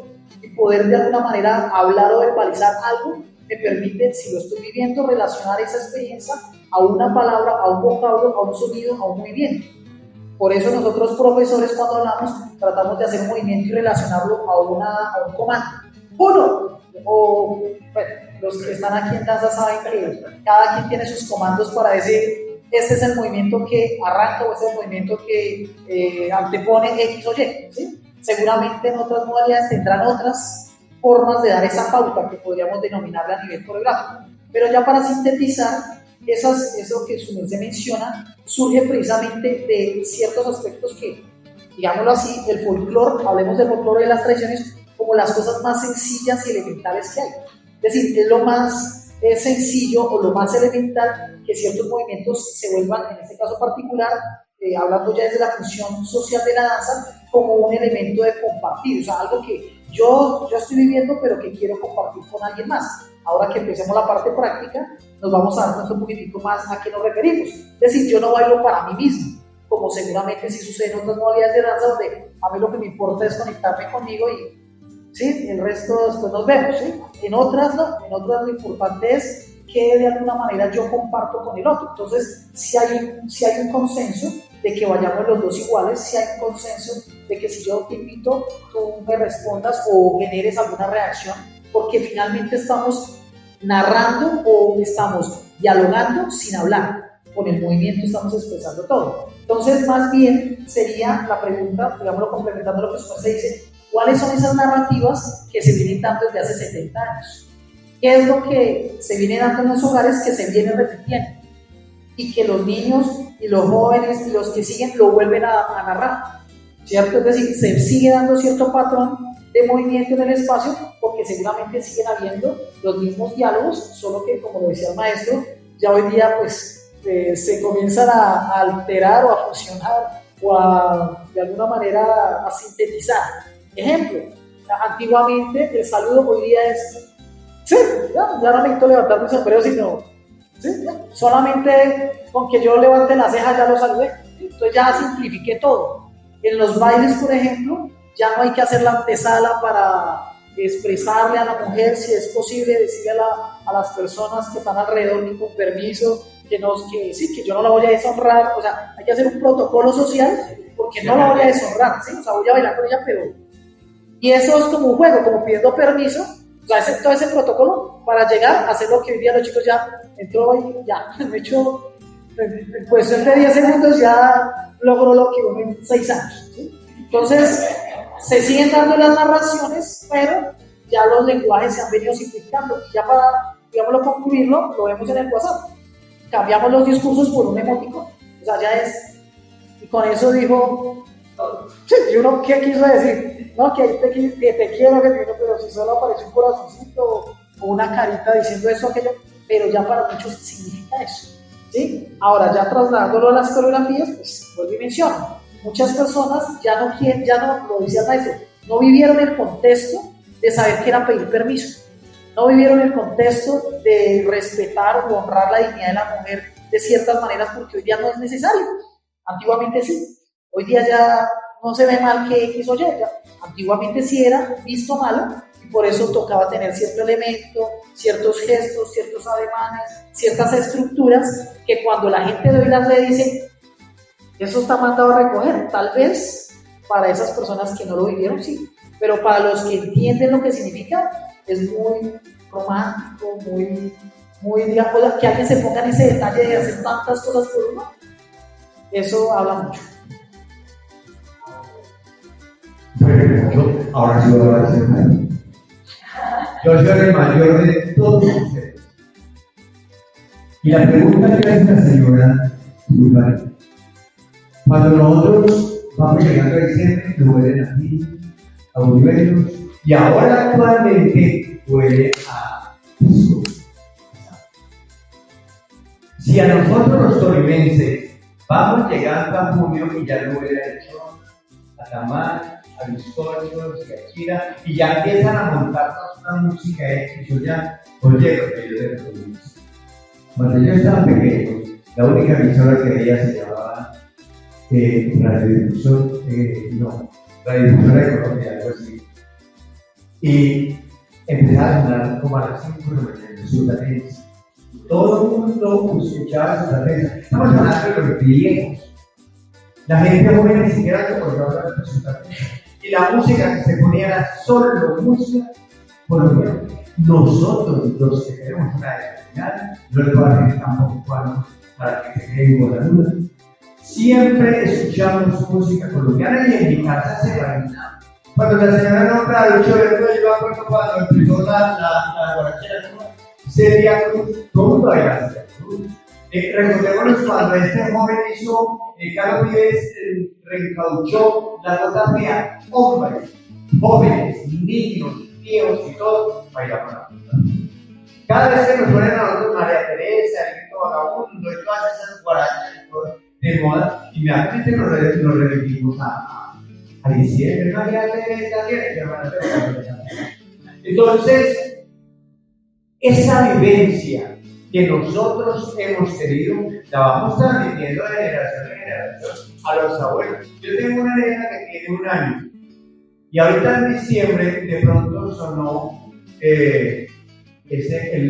Y poder de alguna manera hablar o verbalizar algo me permite, si lo estoy viviendo, relacionar esa experiencia a una palabra, a un vocablo, a un sonido, a un movimiento. Por eso nosotros profesores, cuando hablamos, tratamos de hacer un movimiento y relacionarlo a un comando. Uno, o bueno, los que están aquí en danza saben que cada quien tiene sus comandos para decir, este es el movimiento que arranca o este es el movimiento que antepone X o Y, ¿sí? Seguramente en otras modalidades tendrán otras formas de dar esa pauta que podríamos denominarla a nivel coreográfico. Pero ya para sintetizar, eso que su merced menciona surge precisamente de ciertos aspectos que, digámoslo así, el folclore, hablemos del folclore de las tradiciones como las cosas más sencillas y elementales que hay. Es decir, es lo más sencillo o lo más elemental que ciertos movimientos se vuelvan, en este caso particular, hablando ya desde la función social de la danza, como un elemento de compartir, o sea, algo que yo estoy viviendo pero que quiero compartir con alguien más. Ahora que empecemos la parte práctica, nos vamos a dar cuenta un poquitico más a qué nos referimos. Es decir, yo no bailo para mí mismo, como seguramente sí sucede en otras modalidades de danza, donde a mí lo que me importa es conectarme conmigo y ¿sí? El resto después nos vemos. ¿Sí? En otras no, en otras lo importante es que de alguna manera yo comparto con el otro. Entonces, si hay un consenso de que vayamos los dos iguales, si hay un consenso de que si yo te invito, tú me respondas o generes alguna reacción, porque finalmente estamos narrando o estamos dialogando sin hablar. Con el movimiento estamos expresando todo. Entonces, más bien sería la pregunta, digámoslo, complementando lo que usted se dice, ¿cuáles son esas narrativas que se vienen dando desde hace 70 años? ¿Qué es lo que se viene dando en los hogares que se viene repitiendo? Y que los niños y los jóvenes y los que siguen lo vuelven a narrar, ¿cierto? Es decir, se sigue dando cierto patrón de movimiento en el espacio porque seguramente siguen habiendo los mismos diálogos, solo que, como lo decía el maestro, ya hoy día pues se comienzan a alterar o a fusionar o de alguna manera a sintetizar. Ejemplo, antiguamente el saludo hoy día es, sí, ya no necesito levantar mi sombrero, sino, sí, solamente con que yo levante la ceja ya lo saludé. Entonces ya simplifiqué todo. En los bailes, por ejemplo, ya no hay que hacer la antesala para expresarle a la mujer, si es posible, decirle a las personas que están alrededor ni con permiso, que yo no la voy a deshonrar. O sea, hay que hacer un protocolo social porque no la voy a deshonrar, ¿sí? O sea, voy a bailar con ella, pero... Y eso es como un juego, como pidiendo permiso, o sea, todo ese protocolo para llegar a hacer lo que hoy día los chicos ya entró y ya, me hecho, en cuestión de 10 segundos ya logró lo que uno en 6 años, ¿sí? Entonces, se siguen dando las narraciones, pero ya los lenguajes se han venido simplificando. Y ya para, digámoslo, concluirlo, lo vemos en el WhatsApp. Cambiamos los discursos por un emoticón. O sea, ya es... Y con eso dijo... Sí, y uno, ¿qué quiso decir? No, que te quiero, pero si solo aparece un corazoncito o una carita diciendo eso o aquello, pero ya para muchos significa eso, ¿sí? Ahora, ya trasladándolo a las coreografías, pues vuelvo y menciono. Muchas personas ya no, lo decía el maestro, no vivieron el contexto de saber qué era pedir permiso, no vivieron el contexto de respetar o honrar la dignidad de la mujer de ciertas maneras, porque hoy día no es necesario. Antiguamente sí, hoy día ya no se ve mal que X o Y, antiguamente sí era visto malo, y por eso tocaba tener cierto elemento, ciertos gestos, ciertos ademanes, ciertas estructuras, que cuando la gente de hoy las ve dice, eso está mandado a recoger. Tal vez para esas personas que no lo vivieron, sí, pero para los que entienden lo que significa, es muy romántico, muy digamos, que alguien se ponga en ese detalle de hacer tantas cosas por uno, eso habla mucho. Bueno, ahora sí voy a decir nada. Yo soy el mayor de todos ustedes. Y la pregunta que hace la señora Zulay, cuando nosotros vamos llegando a diciembre, que huelen a ti, a buñuelos, y ahora actualmente huele a pisco. Si a nosotros los tolimenses vamos llegando a junio y ya no huele a lechón, a tamal, a bizcochos y a chira, y ya empiezan a montarnos una música X, yo ya oye lo que yo de los. Cuando yo estaba pequeño, la única emisora que veía se llamaba Radiodifusora de Colombia, algo así. Y empezaba a sonar como a las 5 de la mañana, Sutatense. Todo el mundo escuchaba Sutatense. Estamos hablando de los viejos. La gente joven ni siquiera recordaba la Sutatense. Y la música que se ponía era solo música colombiana. Nosotros, los que tenemos una edad, no les voy a decir tampoco cuándo, para que se queden con la duda, siempre escuchamos música colombiana y en mi casa se bailaba. Cuando la señora nombra el 8 de julio, yo me acuerdo cuando empezó la borrachera, sería todo el mundo bailaba. Recordémonos cuando este joven hizo, Carlos Vives reencauchó la nota fea, hombres, jóvenes, niños, viejos y todos bailaban la música. Cada vez que nos ponen a nosotros María Teresa, el grito vagabundo y todas esas guarachas de moda, inmediatamente nos remitimos a diciembre, María Teresa, hermana Teresa. Entonces, esa vivencia que nosotros hemos tenido, la vamos transmitiendo de generación en generación a los abuelos. Yo tengo una nena que tiene 1 año y ahorita en diciembre de pronto sonó el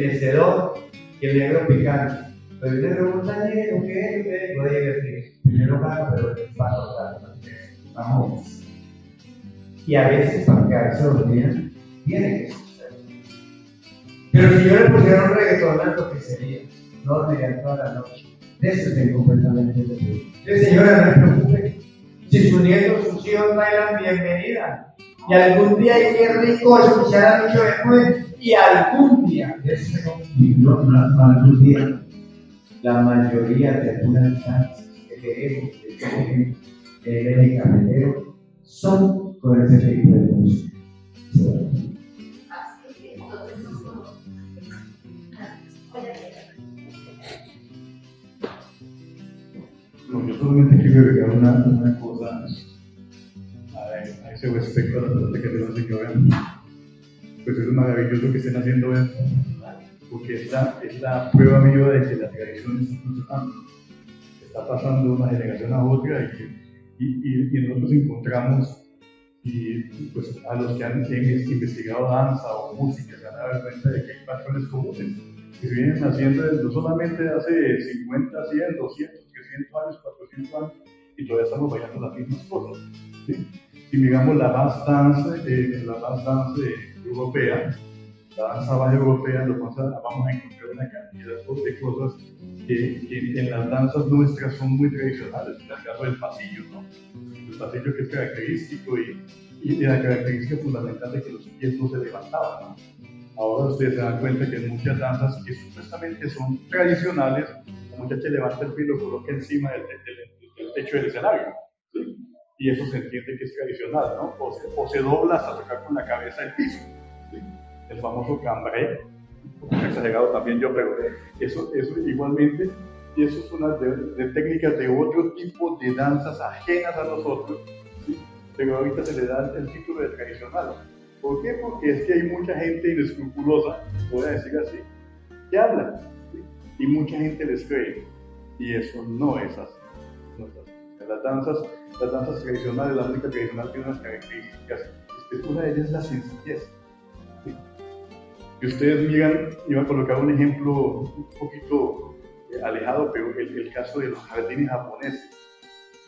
mecedor y el negro picante. Pero yo le pregunto al negro, ¿qué? Puede decir, primero gana, pero el paso gana. Vamos. Y a veces, para que a veces los días, tiene que escuchar. Pero si yo le pusiera un reggaetón, lo que sería, no dormiría toda la noche. De eso tengo completamente de seguro. Entonces, señora, no se preocupe. Si sus nietos, sus hijos bailan, bienvenida. Y algún día, y qué rico escuchar a Lucho Bermúdez. Y algún día, de eso no algún día, la mayoría de algunas danzas que queremos, de el carretero, son con ese tipo de música. una cosa a ese respecto a la pregunta que te la señora. Pues es maravilloso que estén haciendo esto, porque es la prueba viva de que la tradición está funcionando. Está pasando de una generación a otra y nosotros encontramos, y pues a los que han investigado danza o música se van a dar cuenta de que hay patrones comunes que se vienen haciendo no solamente hace 50, 100, 200, 300 años, 400 años, y todavía estamos bailando las mismas cosas, ¿sí? Si miramos la bass dance europea, la danza baja europea, vamos a encontrar una cantidad de cosas que en las danzas nuestras son muy tradicionales. En el caso del pasillo, ¿no? El pasillo que es característico y la característica fundamental de que los pies no se levantaban, ¿no? Ahora ustedes se dan cuenta que en muchas danzas que supuestamente son tradicionales, la muchacha levanta el pie y lo coloca encima del techo del escenario, ¿sí? Y eso se entiende que es tradicional, ¿no? O se dobla hasta tocar con la cabeza el piso, ¿sí? El famoso cambré, exagerado también yo, pero eso igualmente, y eso es una de técnicas de otro tipo de danzas ajenas a nosotros, ¿sí? Pero ahorita se le da el título de tradicional. ¿Por qué? Porque es que hay mucha gente inescrupulosa, voy a decir así, que habla, ¿sí? Y mucha gente les cree, y eso no es así. No es así. Las danzas tradicionales, la música tradicional tiene unas características, una de ellas es la sencillez, ¿sí? Si ustedes miran, iba a colocar un ejemplo un poquito alejado, pero el caso de los jardines japoneses.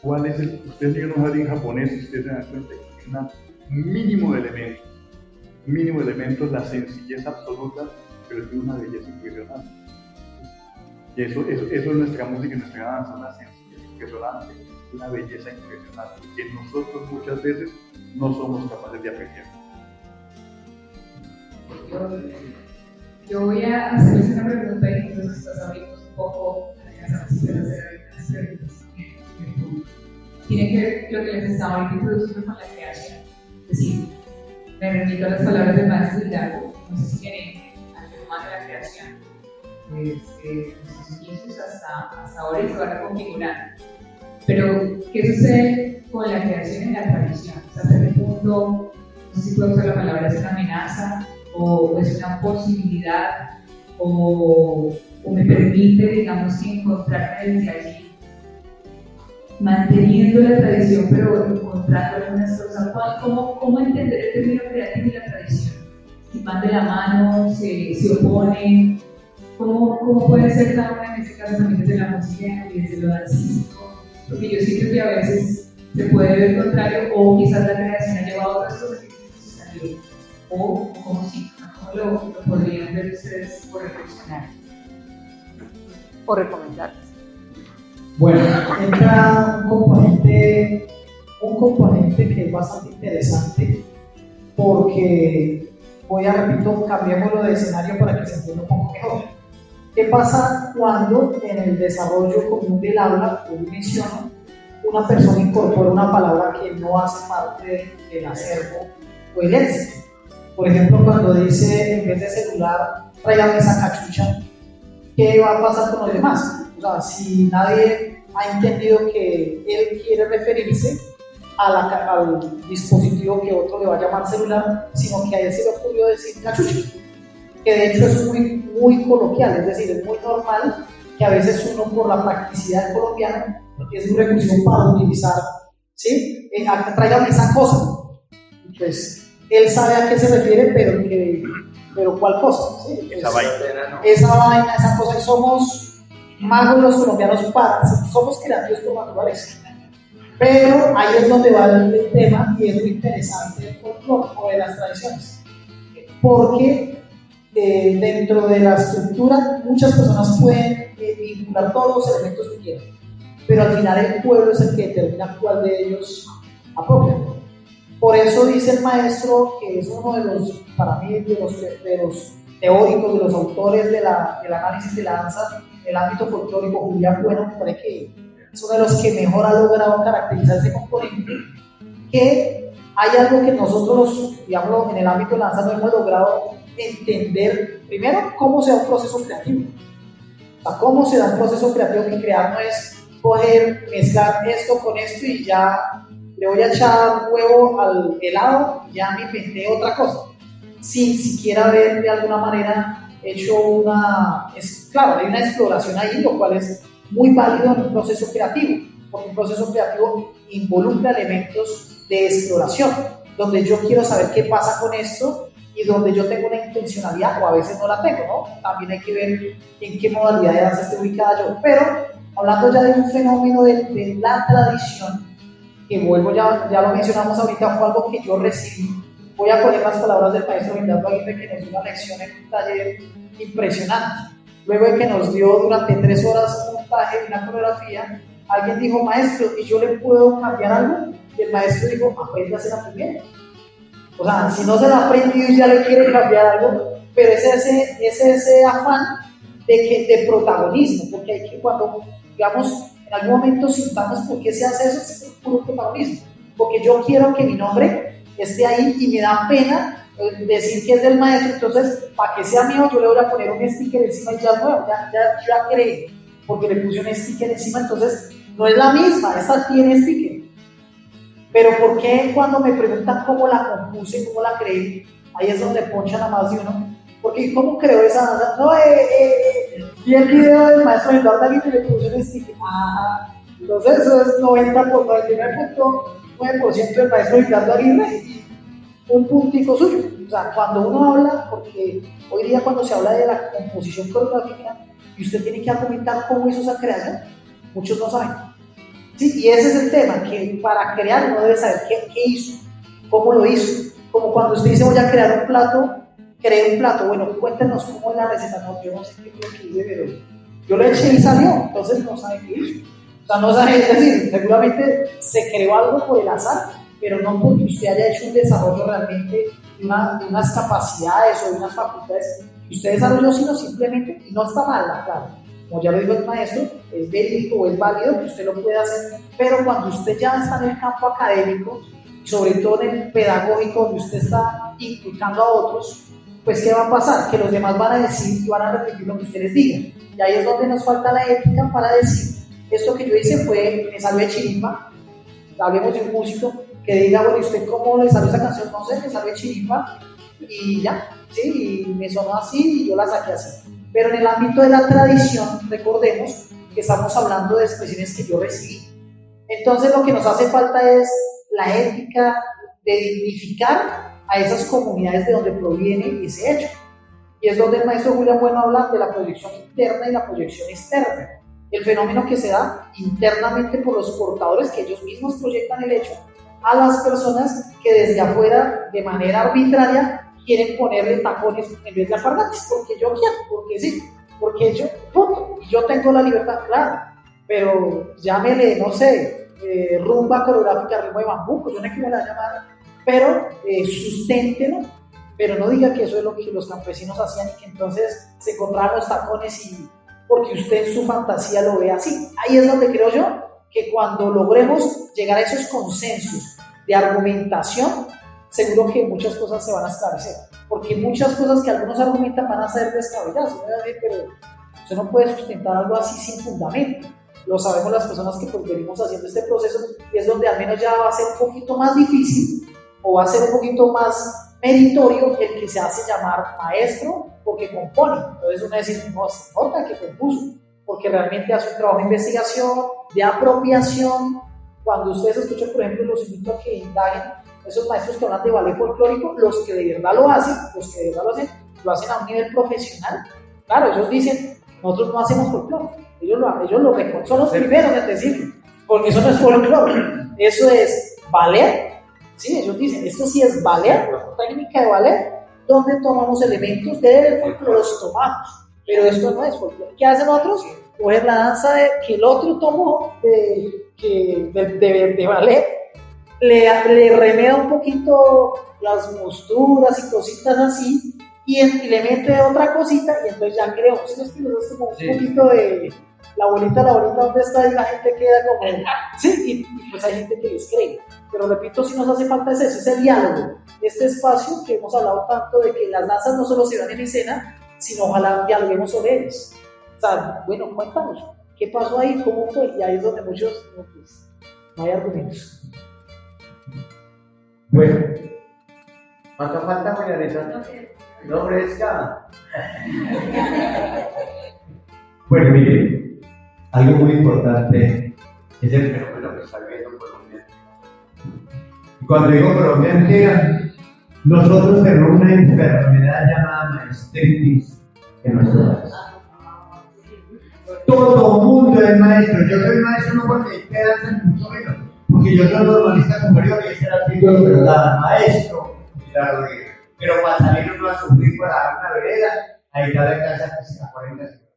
Ustedes miran un jardín japonés y ustedes se dan cuenta que tiene un mínimo de elementos, la sencillez absoluta, pero tiene una belleza impresionante. Y eso es nuestra música y nuestra danza, una sencillez impresionante, una belleza impresionante, que nosotros muchas veces no somos capaces de apreciar. Yo voy a hacerles una pregunta y entonces estás abriendo un poco las preguntas. Tiene que ver lo que les estaba ahorita introduciendo con la creación. Es decir, me remito a las palabras del maestro Hidalgo, no sé si tienen al ser humano de la creación, desde sus inicios hasta ahora y se van a configurar. Pero, ¿qué sucede con la creación en la tradición? O sea, hasta qué punto, no sé si puedo usar la palabra, es una amenaza, o es una posibilidad, o me permite, digamos, encontrarme desde allí, manteniendo la tradición, pero encontrando algunas cosas. ¿Cómo entender el término creativo y la tradición? Si van de la mano, se oponen, ¿cómo puede ser cada una en este caso también desde la música y desde lo dancístico? Porque yo siento que a veces se puede ver el contrario, o quizás la creación ha llevado a otras cosas que se salió, o como si, ¿cómo lo podrían ver ustedes por reflexionar o recomendar? Bueno, entra un componente que es bastante interesante, porque repito, cambiémoslo de escenario para que se entienda un poco mejor. ¿Qué pasa cuando en el desarrollo común del aula, como menciono, una persona incorpora una palabra que no hace parte del acervo o el léxico? Por ejemplo, cuando dice, en vez de celular, tráigame esa cachucha, ¿qué va a pasar con los demás? O sea, si nadie ha entendido que él quiere referirse al dispositivo que otro le va a llamar celular, sino que a él se le ocurrió decir cachucha, que de hecho es muy, muy coloquial, es decir, es muy normal que a veces uno, por la practicidad colombiana, es un recurso para utilizar, ¿sí? Tráigame esa cosa. Pues él sabe a qué se refiere, pero ¿cuál cosa? ¿Sí? Pues, esa vaina, esa cosa, y somos magos los colombianos somos creativos por naturaleza. Pero ahí es donde va el tema, y es muy interesante el folclore o de las tradiciones, porque dentro de la estructura muchas personas pueden vincular todos los elementos que quieran, pero al final el pueblo es el que determina cuál de ellos apropia. Por eso dice el maestro, que es uno de los, para mí, de los teóricos, de los autores del análisis de la danza, el ámbito folclórico, Julián Bueno, me parece que es uno de los que mejor ha logrado caracterizar ese componente, que hay algo que nosotros, digamos, en el ámbito de la danza no hemos logrado entender, primero, cómo se da un proceso creativo. O sea, cómo se da un proceso creativo, que crear no es coger, mezclar esto con esto y ya le voy a echar huevo al helado y ya me inventé otra cosa, sin siquiera haber de alguna manera hecho claro, hay una exploración ahí, lo cual es muy válido en un proceso creativo, porque un proceso creativo involucra elementos de exploración, donde yo quiero saber qué pasa con esto y donde yo tengo una intencionalidad o a veces no la tengo, ¿no? También hay que ver en qué modalidad de danza esté ubicada yo. Pero hablando ya de un fenómeno de la tradición, que vuelvo, ya lo mencionamos ahorita, fue algo que yo recibí. Voy a poner las palabras del maestro Bernardo Aguirre, que nos dio una lección en un taller impresionante. Luego de que nos dio durante 3 horas un montaje y una coreografía, alguien dijo, maestro, ¿y yo le puedo cambiar algo? Y el maestro dijo, aprende a hacer la primera. O sea, si no se la ha aprendido y ya le quiere cambiar algo, pero es ese afán de protagonismo, porque hay que cuando, digamos, en algún momento sintamos por qué se hace eso, es puro protagonismo, porque yo quiero que mi nombre esté ahí y me da pena decir que es del maestro, entonces, para que sea mío, yo le voy a poner un sticker encima y ya es nuevo, ya creé, porque le puse un sticker encima, entonces, no es la misma, esta tiene sticker. Pero ¿por qué cuando me preguntan cómo la compuse, cómo la creé, ahí es donde ponchan a más de uno? Porque ¿cómo creó esa danza? No, vi el video del maestro Eduardo Aguirre y le puse un sticker. Entonces eso es 99.9% del maestro Eduardo Aguirre y un puntico suyo. O sea, cuando uno habla, porque hoy día cuando se habla de la composición coreográfica y usted tiene que argumentar cómo hizo esa creación, muchos no saben. Sí, y ese es el tema, que para crear uno debe saber qué hizo, cómo lo hizo. Como cuando usted dice voy a crear un plato, creé un plato, bueno, cuéntenos cómo es la receta. No, yo no sé qué es lo que hice, pero yo lo eché y salió, entonces no sabe qué hizo. O sea, no sabe, es decir, seguramente se creó algo por el azar, pero no porque usted haya hecho un desarrollo realmente de unas capacidades o de unas facultades que usted desarrolló, sino simplemente, y no está mal, claro. Como ya lo dijo el maestro, es verídico o es válido que usted lo pueda hacer, pero cuando usted ya está en el campo académico, sobre todo en el pedagógico, donde usted está inculcando a otros, pues ¿qué va a pasar? Que los demás van a decir y van a repetir lo que usted les diga. Y ahí es donde nos falta la ética para decir, esto que yo hice me salió de chiripa. Hablemos de un músico que diga, bueno, ¿y usted cómo le salió esa canción? No sé, me salió de chiripa y ya, sí, y me sonó así y yo la saqué así. Pero en el ámbito de la tradición, recordemos que estamos hablando de expresiones que yo recibí. Entonces lo que nos hace falta es la ética de dignificar a esas comunidades de donde proviene ese hecho. Y es donde el maestro Julián Bueno habla de la proyección interna y la proyección externa. El fenómeno que se da internamente por los portadores, que ellos mismos proyectan el hecho, a las personas que desde afuera, de manera arbitraria, quieren ponerle tapones en vez de alpargatas, porque yo quiero, porque sí, porque yo, punto, y yo tengo la libertad, claro, pero llámele, no sé, rumba coreográfica, ritmo de bambuco, yo no sé cómo la llamar, pero susténtelo, pero no diga que eso es lo que los campesinos hacían y que entonces se encontraban los tacones y porque usted en su fantasía lo ve así. Ahí es donde creo yo que cuando logremos llegar a esos consensos de argumentación, seguro que muchas cosas se van a esclarecer, porque muchas cosas que algunos argumentan van a ser descabelladas, pero usted no puede sustentar algo así sin fundamento. Lo sabemos las personas que pues venimos haciendo este proceso y es donde al menos ya va a ser un poquito más difícil o va a ser un poquito más meritorio el que se hace llamar maestro porque compone. Entonces uno dice, no, se nota que compuso, porque realmente hace un trabajo de investigación, de apropiación. Cuando ustedes escuchan, por ejemplo, los invito a que indaguen esos maestros que hablan de ballet folclórico, los que de verdad lo hacen, lo hacen a un nivel profesional. Claro, ellos dicen, nosotros no hacemos folclore, ellos lo reconocen, son los primeros en decirlo, porque eso no es folclore, eso es ballet. Sí, ellos dicen, esto sí es ballet, técnica de ballet, donde tomamos elementos del folclore, los tomamos, pero esto no es folclore. ¿Qué hacen otros? Coger la danza que el otro tomó de ballet, le remeda un poquito las posturas y cositas así, y le mete otra cosita, y entonces ya creo, ¿sí es como un poquito de la bolita donde está y la gente queda como, sí, y pues hay gente que les cree, pero repito, si nos hace falta es eso, ese diálogo, este espacio que hemos hablado tanto de que las danzas no solo se dan en escena, sino ojalá dialoguemos sobre ellas. O sea, bueno, cuéntanos, ¿Qué pasó ahí? ¿Cómo fue? Y ahí es donde muchos, no, pues, no hay argumentos. Bueno, ¿cuánto falta, Julianita? No ofrezca. Bueno, mire, algo muy importante es el fenómeno que está viviendo Colombia. Y cuando digo Colombia entera, nosotros tenemos una enfermedad llamada maestritis en nuestro país. Todo mundo es maestro. Yo soy maestro no porque quedan mucho menos, porque yo soy normalista superior y ese era el título que nos daban, maestro. Pero para salir uno a sufrir para dar una vereda, ahí está la casa que se a 40 segundos.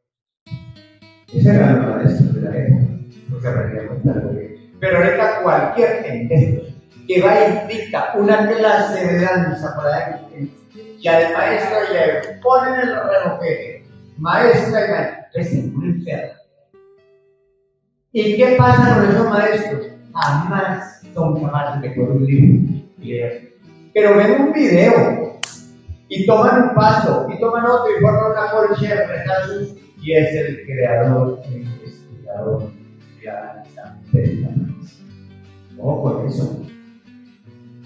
Ese era el maestro de la época, porque aprendíamos algo bien. Pero ahorita cualquier pendejo que va y dicta una clase de danza por ahí, y al maestro le ponen el relojero, maestra y maestro, es un enfermo. ¿Y qué pasa con esos maestros? Jamás son capaces de coger un libro y leer. Pero ven un video y toman un paso y toman otro y forman una corche de retazos y es el creador, el investigador, de danza de la danza. No, por eso.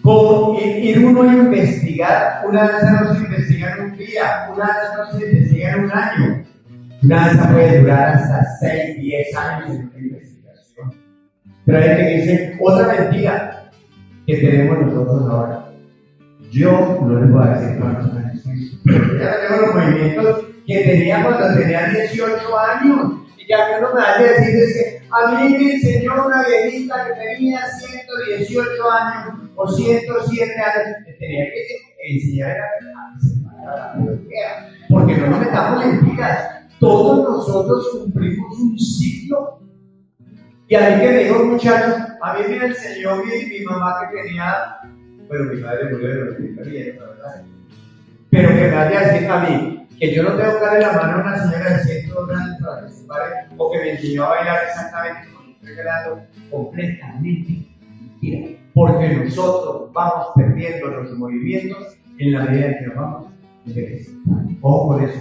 Como ir uno a investigar, una danza no se investiga en un día, una danza no se investiga en un año. Una danza puede durar hasta 6, 10 años en una investigación. Pero hay que dice otra mentira que tenemos nosotros ahora. Yo no les voy a decir cuántos años tengo, pero ya tengo los movimientos que tenía cuando tenía 18 años. Y ya que uno me vaya a decir es que a mí me enseñó una viejita que tenía 118 años o 107 años, que tenía que enseñar a la mujer. Porque no nos metamos mentiras. Todos nosotros cumplimos un ciclo. Y a mí que me dijo un muchacho, a mí me enseñó mi mamá que tenía, bueno, mi madre murió de los experiencias, ¿verdad? Pero que me vaya a decir a mí que yo no tengo que darle la mano a una señora de 102 años para que se pare, o que me enseñó a bailar exactamente como yo estoy bailando, completamente mentira. Porque nosotros vamos perdiendo los movimientos en la medida en que nos vamos envejeciendo. Ojo con eso.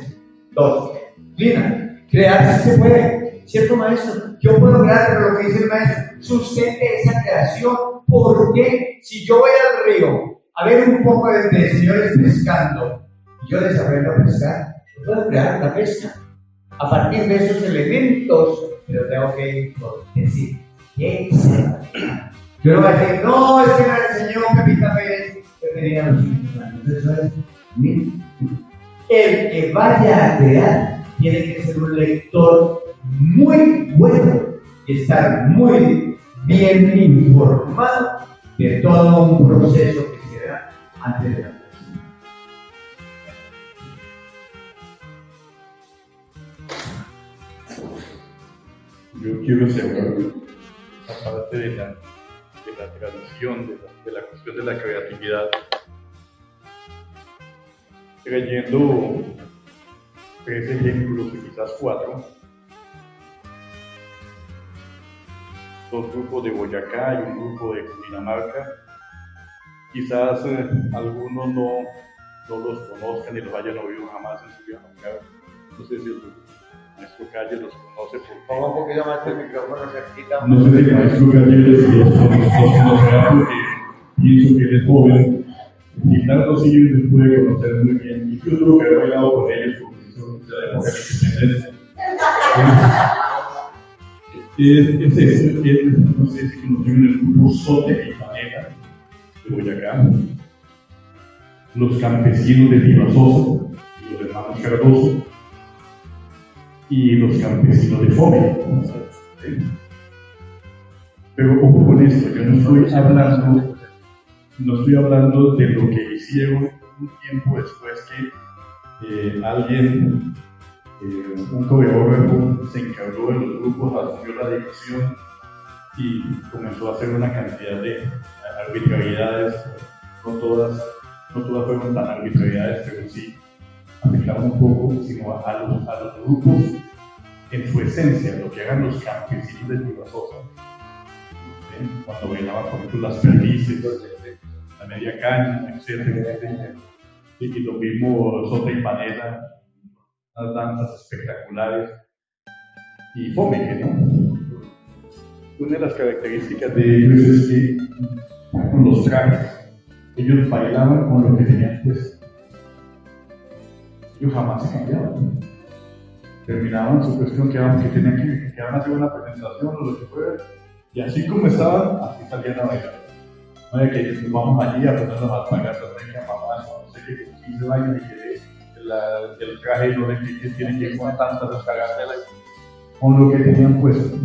2. Lina, crear sí se puede, ¿cierto, maestro? Yo puedo crear, pero lo que dice el maestro, sustente esa creación, porque si yo voy al río a ver un poco de señores pescando, y yo les aprendo a pescar, yo puedo crear la pesca a partir de esos elementos, pero tengo que decir, ¿qué será? Yo no voy a decir, no, es que me enseñó Pepita Pérez, que tenía los 5 años. Eso es, mira, el que vaya a crear tiene que ser un lector muy bueno y estar muy bien informado de todo un proceso que se da antes de la creación. Yo quiero cerrar esa parte de la tradición, de la cuestión de la creatividad, trayendo 3 ejemplos y quizás 4. 2 grupos de Boyacá y un grupo de Cundinamarca. Quizás algunos no los conozcan y los hayan oído jamás en su vida. No sé si el maestro Calle los conoce. Ponga un poquito más el micrófono cerquita. No sé si el maestro Calle les conocerá porque pienso que él es joven. Y claro, sí, les puede conocer muy bien. Y yo creo que he bailado con ellos porque son de la época de la independencia. No sé si conocen el grupo Sote y Panela de Boyacá, los campesinos de Tibasosa y los hermanos Cardoso, y los campesinos de Fome. ¿Sí? Pero ojo con esto, yo no estoy hablando de lo que hicieron un tiempo después que alguien, un coreógrafo, se encargó de los grupos, asumió la dirección y comenzó a hacer una cantidad de arbitrariedades. No todas fueron tan arbitrariedades, pero sí afectaron un poco, sino a los grupos en su esencia, lo que eran los campesinos de Tibasosa. Cuando bailaban, por ejemplo, las perdices, la media caña, etc. Y lo mismo Sote y Panela, unas danzas espectaculares. y Fomeke, ¿no? Una de las características de ellos es que con los trajes, ellos bailaban con lo que tenían puesto. Ellos jamás se cambiaban. Terminaban su cuestión, que tenían que hacer una presentación o lo que fuera, y así como estaban, así salían a bailar. No es que vamos allí a poner las alpargatas, no hay que mamá, no sé qué, 15 bailan y que el traje no le tiene que ir con tantas descargas con lo que tenían puesto.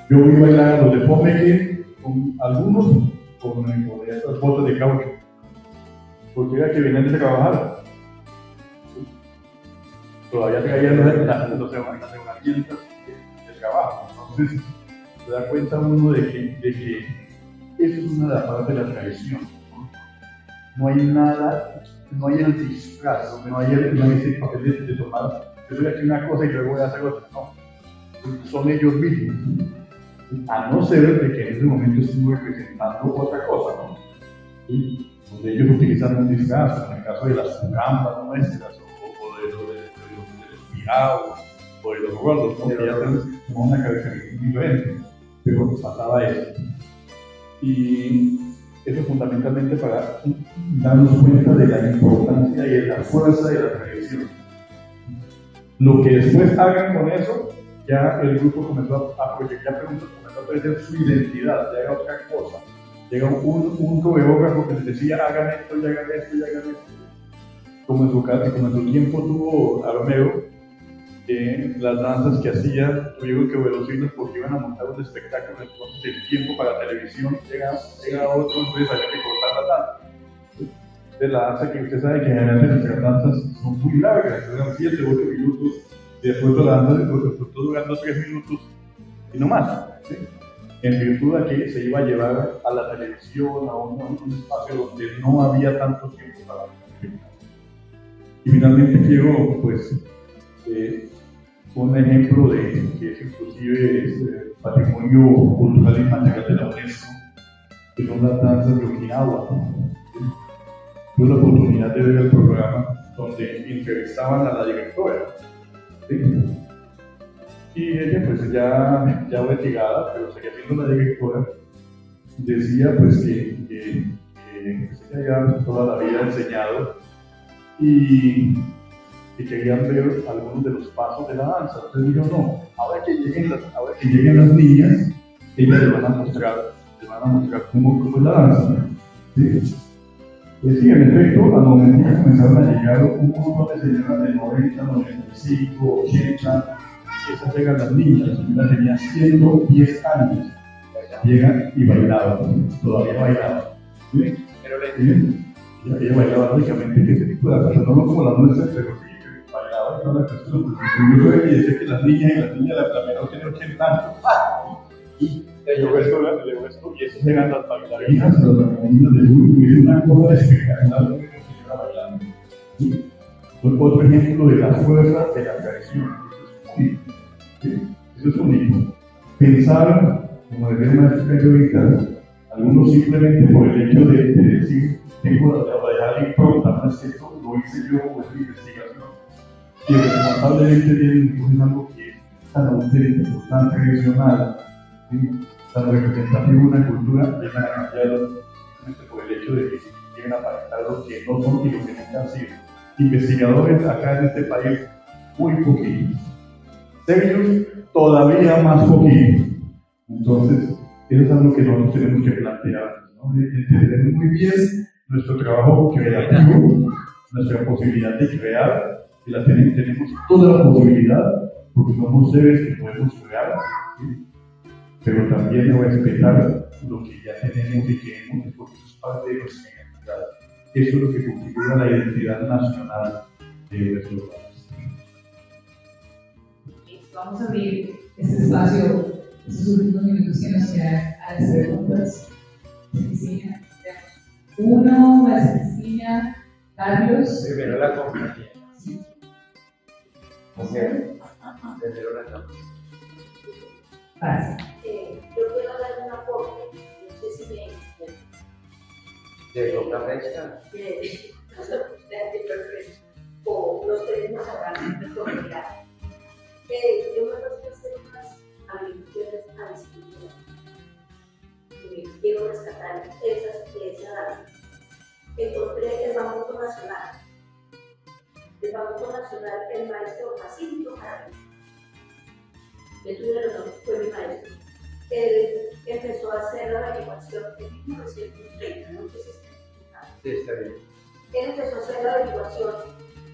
Yo vi bailar a los de Fomeke, con algunos con estas botas de caucho, porque era que venían de trabajar. Todavía traían las herramientas del trabajo. Entonces, se da cuenta uno de que eso es una de las partes de la tradición. No hay nada, no hay el disfraz, no hay ese papel de tomar, yo soy aquí una cosa y luego voy a hacer otra. No, son ellos mismos. A no ser de que en ese momento estemos representando otra cosa, ¿no? ¿Sí? Donde ellos utilizan un disfraz, en el caso de las cucampas nuestras, o de los pirados, o de los gordos, ¿no? Que ya tenemos como una característica diferente, pero pasaba eso. Y eso fundamentalmente para darnos cuenta de la importancia y de la fuerza de la tradición. Lo que después hagan con eso, ya el grupo comenzó a proyectar preguntas, comenzó a perder su identidad, ya era otra cosa. Llega un coreógrafo que les decía, hagan esto, y hagan esto, y hagan esto. Como en su tiempo tuvo Armero, las danzas que hacía tuvieron que reducirlas porque iban a montar un espectáculo, entonces el tiempo para la televisión llega otro, entonces había que cortar la danza. De la danza que usted sabe que generalmente nuestras danzas son muy largas, duran 7 u 8 minutos, y después de la danza resultó durando 3 minutos y no más, ¿sí? En virtud de que se iba a llevar a la televisión, a un espacio donde no había tanto tiempo para la televisión. Y finalmente quiero, pues, un ejemplo de que es inclusive patrimonio cultural inmaterial de la UNESCO, que son las danzas de Okinawa. Tuve la oportunidad de ver el programa donde entrevistaban a la directora, ¿sí? Y ella, pues ya retirada, pero seguía siendo la directora, decía pues que ella ya toda la vida ha enseñado y querían ver algunos de los pasos de la danza. Entonces dijo, no, ahora que lleguen las niñas, ellas les van a mostrar cómo es la danza. ¿Sí? Sí, en efecto, al momento que comenzaron a llegar un montón de señoras de 90, 95, 80, esas llegan las niñas, las señoras tenían 110 años, llegan y bailaban, todavía bailaban. ¿Sí? Ella bailaba lógicamente que ese tipo de danza, no como las nuestras, pero sí bailaba y toda la cuestión. Yo creo que decía que las niñas de la menor tienen 80 años. Y esas eran las bailarinas del grupo, y es una cosa espectacular que se bailando. ¿Sí? Otro ejemplo de la fuerza de la tradición. Eso es único. Pensar, como decía el maestro Pedro ahorita, algunos simplemente por el hecho de decir, tengo la dejar de impronta, no es esto, lo hice yo, o es mi investigación. Y responsablemente tienen algo que es tan auténtico, tan tradicional, ¿sí? Tan representativo de una cultura, llegan a cambiarlo simplemente por el hecho de que quieren aparentar lo que no son y lo que nunca han sido. Investigadores acá en este país, muy poquitos. Serios, todavía más poquitos. Entonces, eso es algo que nosotros tenemos que plantear, ¿no? Entender muy bien nuestro trabajo creativo, nuestra posibilidad de crear, que tenemos toda la posibilidad, porque somos seres que podemos crear, ¿sí? Pero también respetar lo que ya tenemos y que hemos, porque eso es parte de nuestra identidad. Eso es lo que configura la identidad nacional de nuestro país. Vamos a abrir este espacio, estos últimos minutos que nos quedan a las preguntas. Cristina, uno, Cristina, Carlos. Primero la compañía. Sí. Primero la compañía. Pasa. Yo quiero dar un aporte, no sé si me ¿De otra fecha? o los tenemos ahora en la comunidad. Yo me los del Banco Nacional, el maestro Jacinto Jaramillo. Yo tuve el honor, fue mi maestro. Él empezó a hacer la averiguación en 1930, no sé si está explicado. Sí, está bien. Él empezó a hacer la averiguación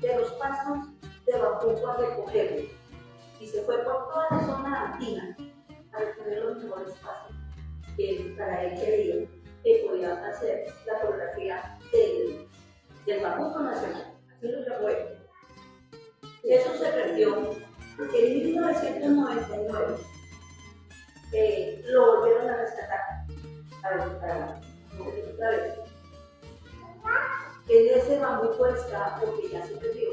de los pasos de Bambuco a recogerlo y se fue por toda la zona andina a recoger los mejores pasos que para él creía que podía hacer la fotografía del Bambuco Nacional. Así lo llamó él. Eso se perdió en 1999. Lo volvieron a rescatar para otra vez. En ese Bambuco está, porque ya se perdió,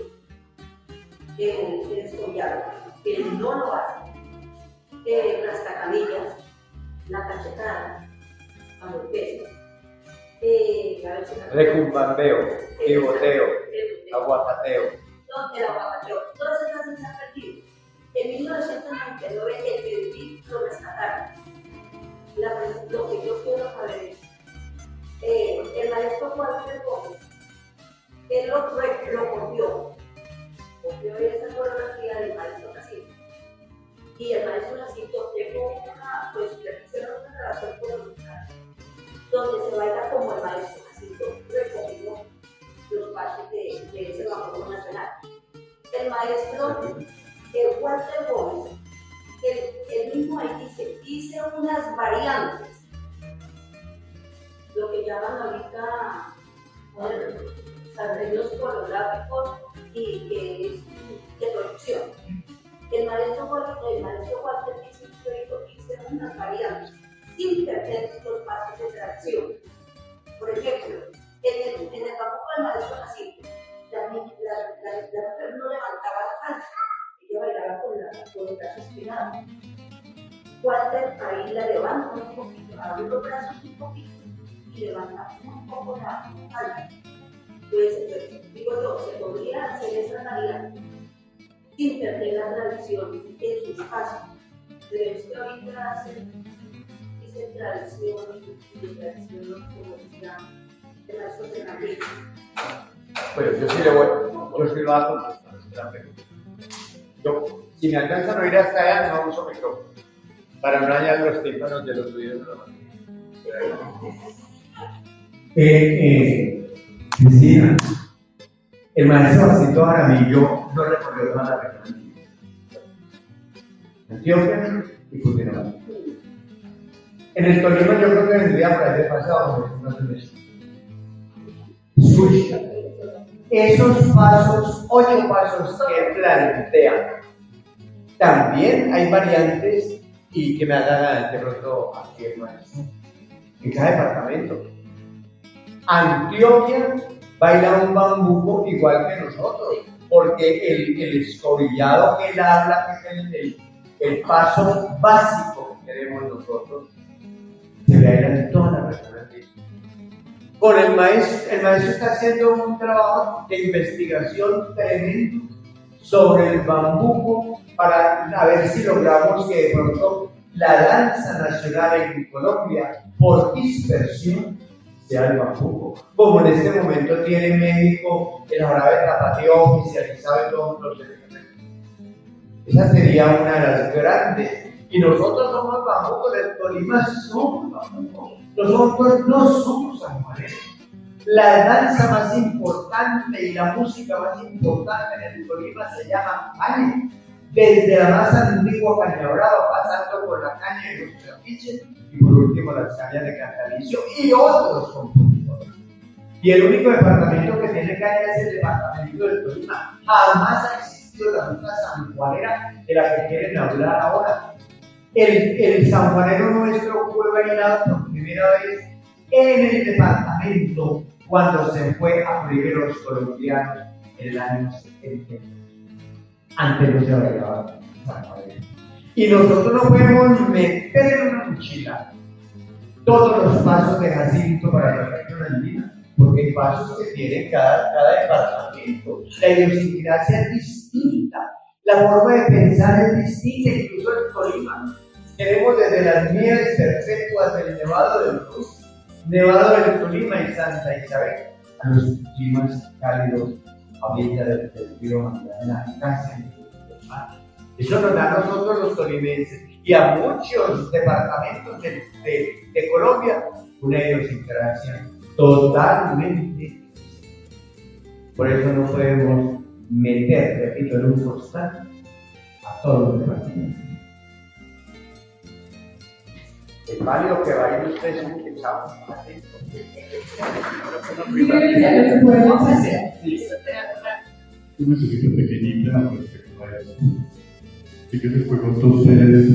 el escollado, que no lo hace, las cacanillas, la cachetada, cuando empieza, Recumbambeo, pivoteo, aguacateo. el aguacateo, todas esas se han perdido. En 1999 el Medellín lo rescataron. Lo que yo quiero saber es, el maestro Walter Gómez, él lo copió esa fotografía del maestro Jacinto. Y el maestro Jacinto llegó le hicieron una grabación comunitaria donde se baila como el maestro Jacinto recogió los pasos de ese Banco Nacional. El maestro Walter Gómez, el mismo ahí dice unas variantes, lo que llaman ahorita arreglos coreográficos y que es de producción. El maestro Walter dice que hice unas variantes sin perder los pasos de tracción. Por ejemplo, en el Bambuco del maestro Jacinto, la mujer no levantaba la falda, ella bailaba con los brazos estirados. Walter ahí la levanta un poquito, abre los brazos un poquito y levanta un poco la falda. Pues, digo yo, se podría hacer esa variante sin perder la tradición en sus pasos. Pero es que ahorita hacen tradición y tradición como decía de la sociedad. Bueno, yo sí lo voy a contestar esta pregunta. Si me alcanzan a oír hasta allá, no uso micrófono, para no dañar los tímpanos de los videos de la mano. Cristina, el maestro Jacinto Jaramillo no recorrió toda la región Antioquia y Cundinamarca. En el Tolima yo creo que vendría por ahí de pasado, no se me escucha. Esos pasos, 8 pasos que plantean, también hay variantes y que me hagan de pronto aquí el maestro. En cada departamento. Antioquia baila un bambuco igual que nosotros, porque el escobillado que él habla, que es el paso básico que tenemos nosotros, se baila en todas las regiones. Con el maestro está haciendo un trabajo de investigación tremendo sobre el bambuco para ver si logramos que de pronto la danza nacional en Colombia, por dispersión, sea el bambuco. Como en este momento tiene México el jarabe tapateo oficializado en todos los elementos. Esa sería una de las grandes. Y nosotros somos bambuco, el Tolima somos bambuco. Nosotros no somos sanjuaneros. La danza más importante y la música más importante en el Tolima se llama caña. Desde la más antigua caña brava, pasando por la caña de los trapiches y por último las cañas de Cantalicio y otros compositores. Y el único departamento que tiene caña es el departamento del Tolima. Jamás ha existido la ruta sanjuanera de la que quieren hablar ahora. El sanjuanero nuestro fue bailado por primera vez en el departamento cuando se fue a primeros colombianos en el año 70. Antes no se bailaba sanjuanero. Y nosotros no podemos meter en una mochila todos los pasos de Jacinto para la región andina, porque hay pasos que tiene cada departamento. La idiosincrasia es distinta, la forma de pensar es distinta, incluso en Tolima. Tenemos desde las nieves perpetuas del Nevado del Cruz, Nevado del Tolima y Santa Isabel, a los climas cálidos ahorita del río Magdalena, casi. Eso nos da a nosotros los tolimenses y a muchos departamentos de Colombia una idiosincrasia totalmente. Por eso no podemos meter, repito, en un costal a todos los departamentos. El palio que va a ir usted es un quechado. Lo que podemos hacer. Un mensajito pequeñita respecto a eso. Sí que les pregunto a ustedes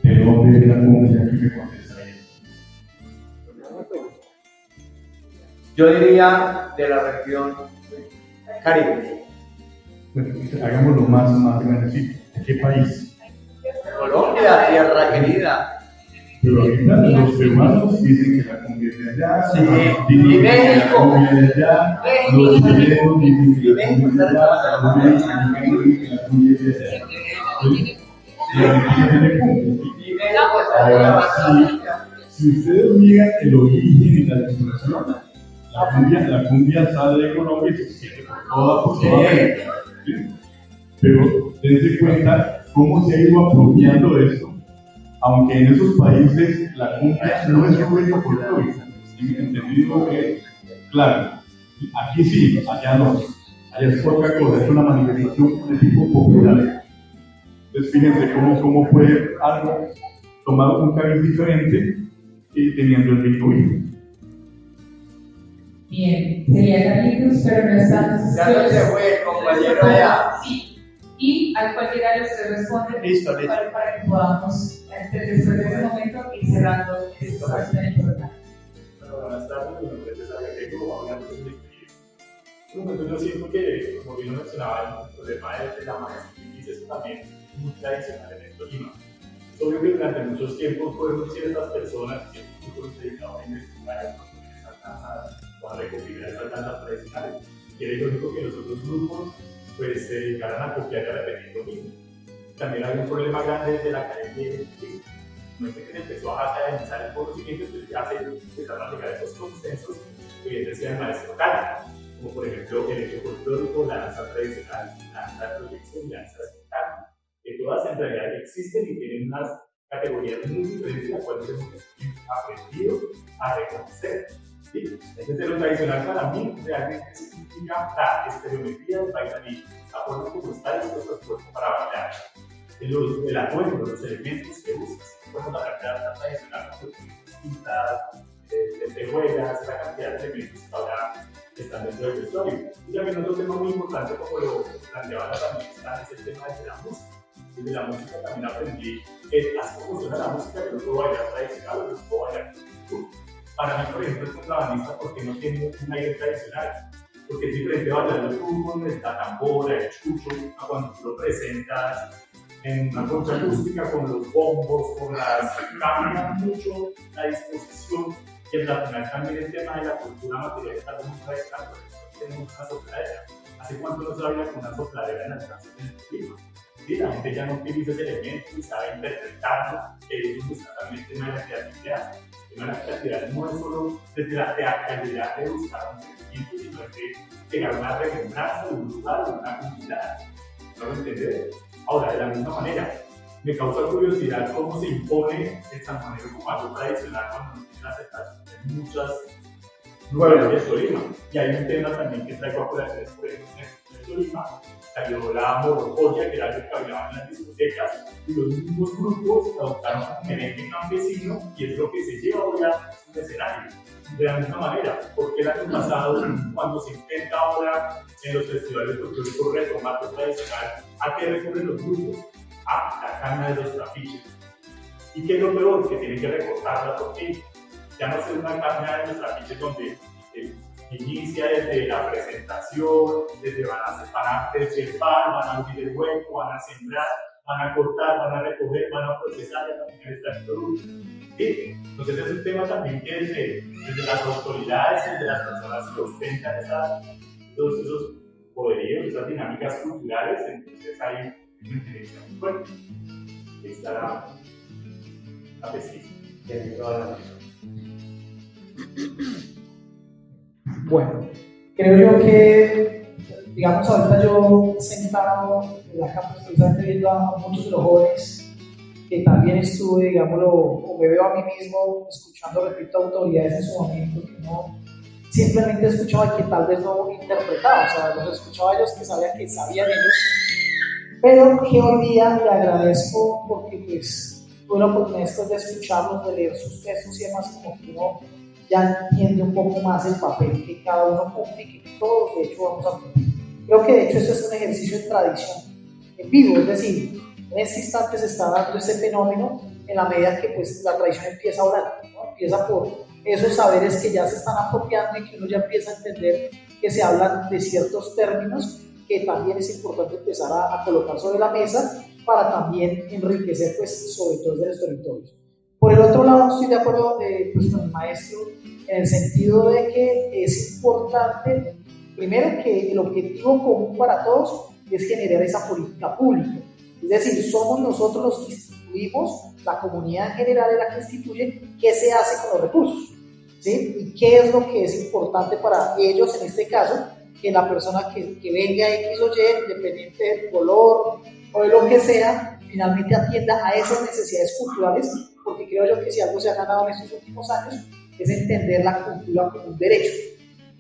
de dónde es la cumbia que me contestarían. Yo diría de la región Caribe. Bueno, hagámoslo más grandecito. ¿De qué país? Colombia, tierra querida. Pero ahorita los peruanos dicen que la cumbia es de allá, Sí. dicen Y que México. la cumbia es de allá, los chilenos dicen que la cumbia es de allá, los mexicanos dicen que la cumbia es de allá. ¿Sí? Y Argentina tiene cumbia, ¿sí? Ahora, si ustedes miran el origen y la definición, la cumbia sale de Colombia y se extiende por toda América. ¿Sí? Pero dense cuenta cómo se ha ido apropiando de esto, aunque en esos países la cumbia no es un ritmo folclórico, entendido que, claro, aquí sí, allá no, allá es poca cosa, es una manifestación de tipo popular. Entonces fíjense cómo puede algo tomar un cariz diferente y teniendo el mismo ritmo. Bien, sería Carlitos, pero no estamos. Ya no se fue el compañero allá. Sí, y a cualquiera de ustedes responde. Listo. Para que podamos, después de ese momento, ir cerrando esta parte tan importante. Bueno, buenas tardes, mi nombre es César Gallego, hablando de mi experiencia. Bueno, yo siento que, como bien lo mencionaba, el problema de la maestría es también muy tradicional en el Tolima. Es obvio que durante muchos tiempos fueron ciertas personas que se dedicaban a investigar esas danzas o a recopilar esas danzas tradicionales. Y era lógico que los otros grupos pues, se dedicaran a copiar y a repetir lo mismo. También hay un problema grande desde la academia de no es que se empezó a academizar el conocimiento, pues ya se empezaron a llegar a esos consensos que bien decía el maestro Cali, como por ejemplo el hecho folclórico, la danza tradicional, la danza de proyección y la danza espontánea, que todas en realidad existen y tienen unas categorías muy diferentes, las cuales hemos aprendido a reconocer. ¿Sí? Entonces, lo tradicional para mí realmente significa la estereometría del bailarín, la forma como está dispuesto el cuerpo para bailar, el atuendo, los elementos que usas. Podemos hablar de danza tradicional, como distintas, de tejuelas, la cantidad de elementos que ahora están dentro del vestuario. Y también otro tema muy importante, como lo planteaba la feminista, es el tema de la música. Desde la música también aprendí así como funciona la música, que no puedo bailar tradicional, o no puedo bailar cultura. Para mí, por ejemplo, es contrabandista porque no tiene un aire tradicional. Porque es diferente bailar el fútbol, la tambora, el chucho, a cuando tú lo presentas en una concha acústica con los bombos, con las... Cambia mucho la disposición y en la final también el tema de la cultura material está muy tradicional, por ejemplo, tenemos una sopladera. ¿Hace cuánto no se baila con una sopladera en las danzas en el clima? Sí, la gente ya no utiliza ese elemento y sabe interpretarlo, eso busca también el tema de la creatividad. El tema de la creatividad no es solo desde la teatralidad de buscar un sentimiento, sino de llegar a una remembranza de un lugar, de una comunidad. ¿No lo entendés? Ahora, de la misma manera, me causa curiosidad cómo se impone el sanjuanero como algo tradicional cuando no tiene la aceptación de muchas lugares de Tolima. Y hay un tema también que traigo a colación, por ejemplo, en el Tolima, salió la morocoya, que era algo que hablaban en las discotecas, y los mismos grupos adoptaron un merengue campesino, y es lo que se lleva hoy a un escenario. De la misma manera, porque el año pasado, cuando se intenta ahora en los festivales folclóricos retomar lo tradicional, ¿a qué recurren los grupos? A la caña de los trapiches. ¿Y qué es lo peor? Que tienen que recortar la tortilla. Ya no es una caña de los trapiches donde inicia desde la presentación, desde van a deschepar, van a abrir el hueco, van a sembrar, van a cortar, van a recoger, van a procesar y van a finalizar el producto. ¿Sí? Entonces es un tema también que desde las autoridades, desde las personas que ostentan todos esos poderíos, esas dinámicas culturales, entonces hay una interacción muy fuerte. Ahí está la pesquisa. Bueno, creo yo que digamos, ahorita yo sentado en la cama, precisamente viendo a muchos de los jóvenes que también estuve, digámoslo, o me veo a mí mismo escuchando, repito, autoridades en su momento que no simplemente escuchaba y que tal vez no interpretaba, o sea, los escuchaba a ellos que sabían ellos, pero que hoy día le agradezco porque pues tuve la oportunidad después de escucharlos, de leer sus textos y demás, como que uno ya entiende un poco más el papel que cada uno cumple y que todos de hecho vamos a cumplir. Creo que de hecho este es un ejercicio de tradición en vivo, es decir, en este instante se está dando ese fenómeno en la medida que pues, la tradición empieza a orar, ¿no? Empieza por esos saberes que ya se están apropiando y que uno ya empieza a entender que se hablan de ciertos términos que también es importante empezar a colocar sobre la mesa para también enriquecer pues, sobre todo de los territorios. Por el otro lado, estoy de acuerdo pues, con el maestro en el sentido de que es importante, primero, que el objetivo común para todos es generar esa política pública. Es decir, somos nosotros los que instituimos, la comunidad en general es la que instituye qué se hace con los recursos, ¿sí? Y qué es lo que es importante para ellos, en este caso, que la persona que venga X o Y, independiente del color o de lo que sea, finalmente atienda a esas necesidades culturales, porque creo yo que si algo se ha ganado en estos últimos años es entender la cultura como un derecho.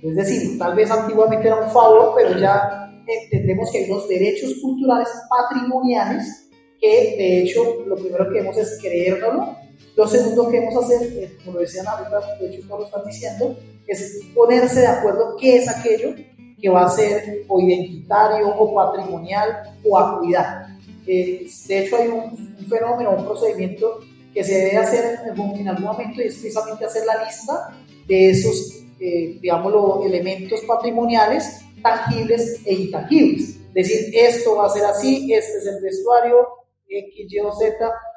Es decir, tal vez antiguamente era un favor, pero ya entendemos que hay unos derechos culturales patrimoniales que de hecho lo primero que debemos es creérnoslo. Lo segundo que debemos hacer, como lo decían ahorita, de hecho todos lo están diciendo, es ponerse de acuerdo qué es aquello que va a ser o identitario o patrimonial o a cuidar. De hecho hay un fenómeno, un procedimiento que se debe hacer en algún momento y es precisamente hacer la lista de esos, digámoslo, elementos patrimoniales tangibles e intangibles. Es decir, esto va a ser así, este es el vestuario, X, Y o Z,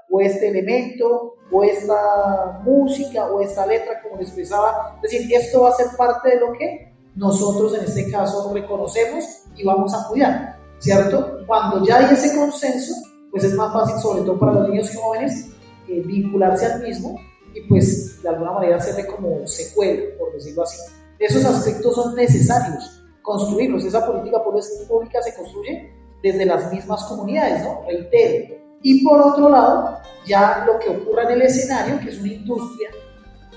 o este elemento, o esta música, o esta letra, como les expresaba. Es decir, esto va a ser parte de lo que nosotros en este caso reconocemos y vamos a cuidar, ¿cierto? Cuando ya hay ese consenso, pues es más fácil, sobre todo para los niños y jóvenes, vincularse al mismo y pues de alguna manera hacerle como secuela, por decirlo así. Esos aspectos son necesarios construirlos. Esa política pública se construye desde las mismas comunidades, ¿no? Reitero. Y por otro lado, ya lo que ocurra en el escenario, que es una industria,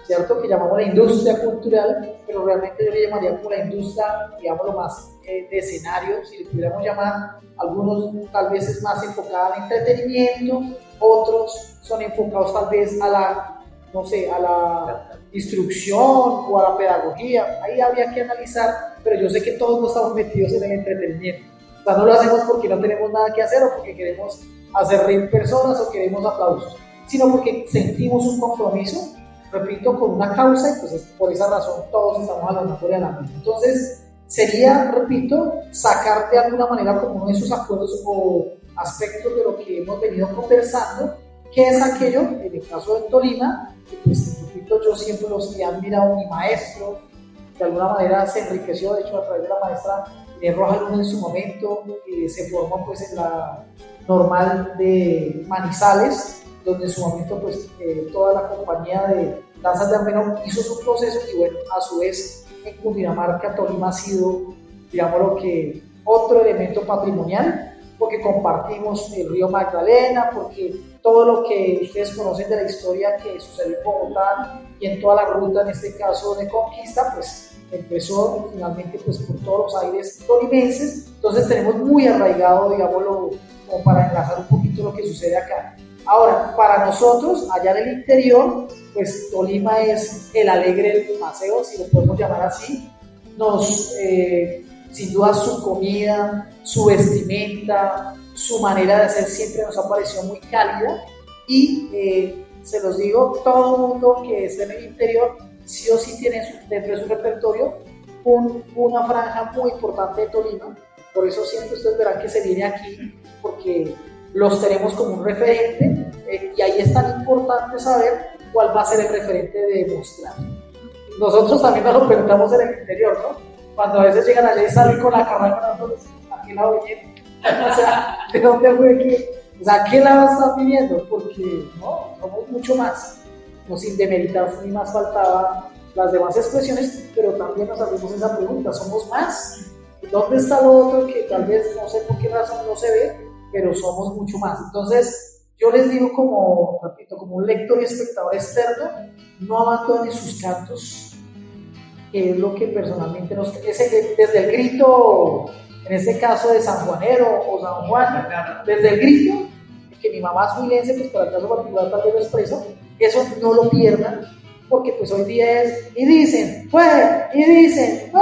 ¿cierto? Que llamamos la industria cultural, pero realmente yo le llamaría como la industria, digámoslo más, de escenario, si le pudiéramos llamar. Algunos tal vez es más enfocada al entretenimiento, otros son enfocados tal vez a la, no sé, a la instrucción o a la pedagogía. Ahí habría que analizar, pero yo sé que todos no estamos metidos en el entretenimiento. O sea, no lo hacemos porque no tenemos nada que hacer o porque queremos hacer reír personas o queremos aplausos, sino porque sentimos un compromiso, repito, con una causa y pues por esa razón todos estamos hablando de la misma. Entonces sería, repito, sacar de alguna manera como uno de esos acuerdos o aspectos de lo que hemos venido conversando, que es aquello, en el caso de Tolima, que pues repito, yo siempre los que han mirado mi maestro, de alguna manera se enriqueció, de hecho a través de la maestra Inés Rojas Luna en su momento, se formó pues en la normal de Manizales, donde en su momento pues toda la compañía de danzas de Armenón hizo su proceso y bueno, a su vez en Cundinamarca, Tolima ha sido, digámoslo que, otro elemento patrimonial, porque compartimos el río Magdalena, porque todo lo que ustedes conocen de la historia que sucedió en Bogotá y en toda la ruta, en este caso de conquista, pues empezó finalmente pues por todos los aires tolimenses. Entonces tenemos muy arraigado, digámoslo, como para enlazar un poquito lo que sucede acá. Ahora, para nosotros, allá en el interior, pues Tolima es el alegre del paseo, si lo podemos llamar así. Sin duda su comida, su vestimenta, su manera de hacer siempre nos ha parecido muy cálida y se los digo, todo el mundo que esté en el interior sí o sí tiene dentro de su repertorio una franja muy importante de Tolima. Por eso siempre ustedes verán que se viene aquí, porque los tenemos como un referente y ahí es tan importante saber cuál va a ser el referente de mostrar. Nosotros también nos lo preguntamos en el interior, ¿no? Cuando a veces llegan allá y salen con la carrera, nosotros, ¿a qué lado vienen? O sea, ¿de dónde fue que? O sea, ¿a qué lado están viniendo? Porque no, somos mucho más. No, sin demeritar ni más faltaba las demás expresiones, pero también nos hacemos esa pregunta, ¿somos más? ¿Dónde está lo otro que tal vez no sé por qué razón no se ve, pero somos mucho más? Entonces, yo les digo como, repito, como un lector y espectador externo, no abandonen sus cantos, que es lo que personalmente desde el grito, en este caso de San Juanero o San Juan, desde el grito, que mi mamá es huilense, pues para el caso particular tal vez lo expreso, eso no lo pierdan, porque pues hoy día es, y dicen, y dicen,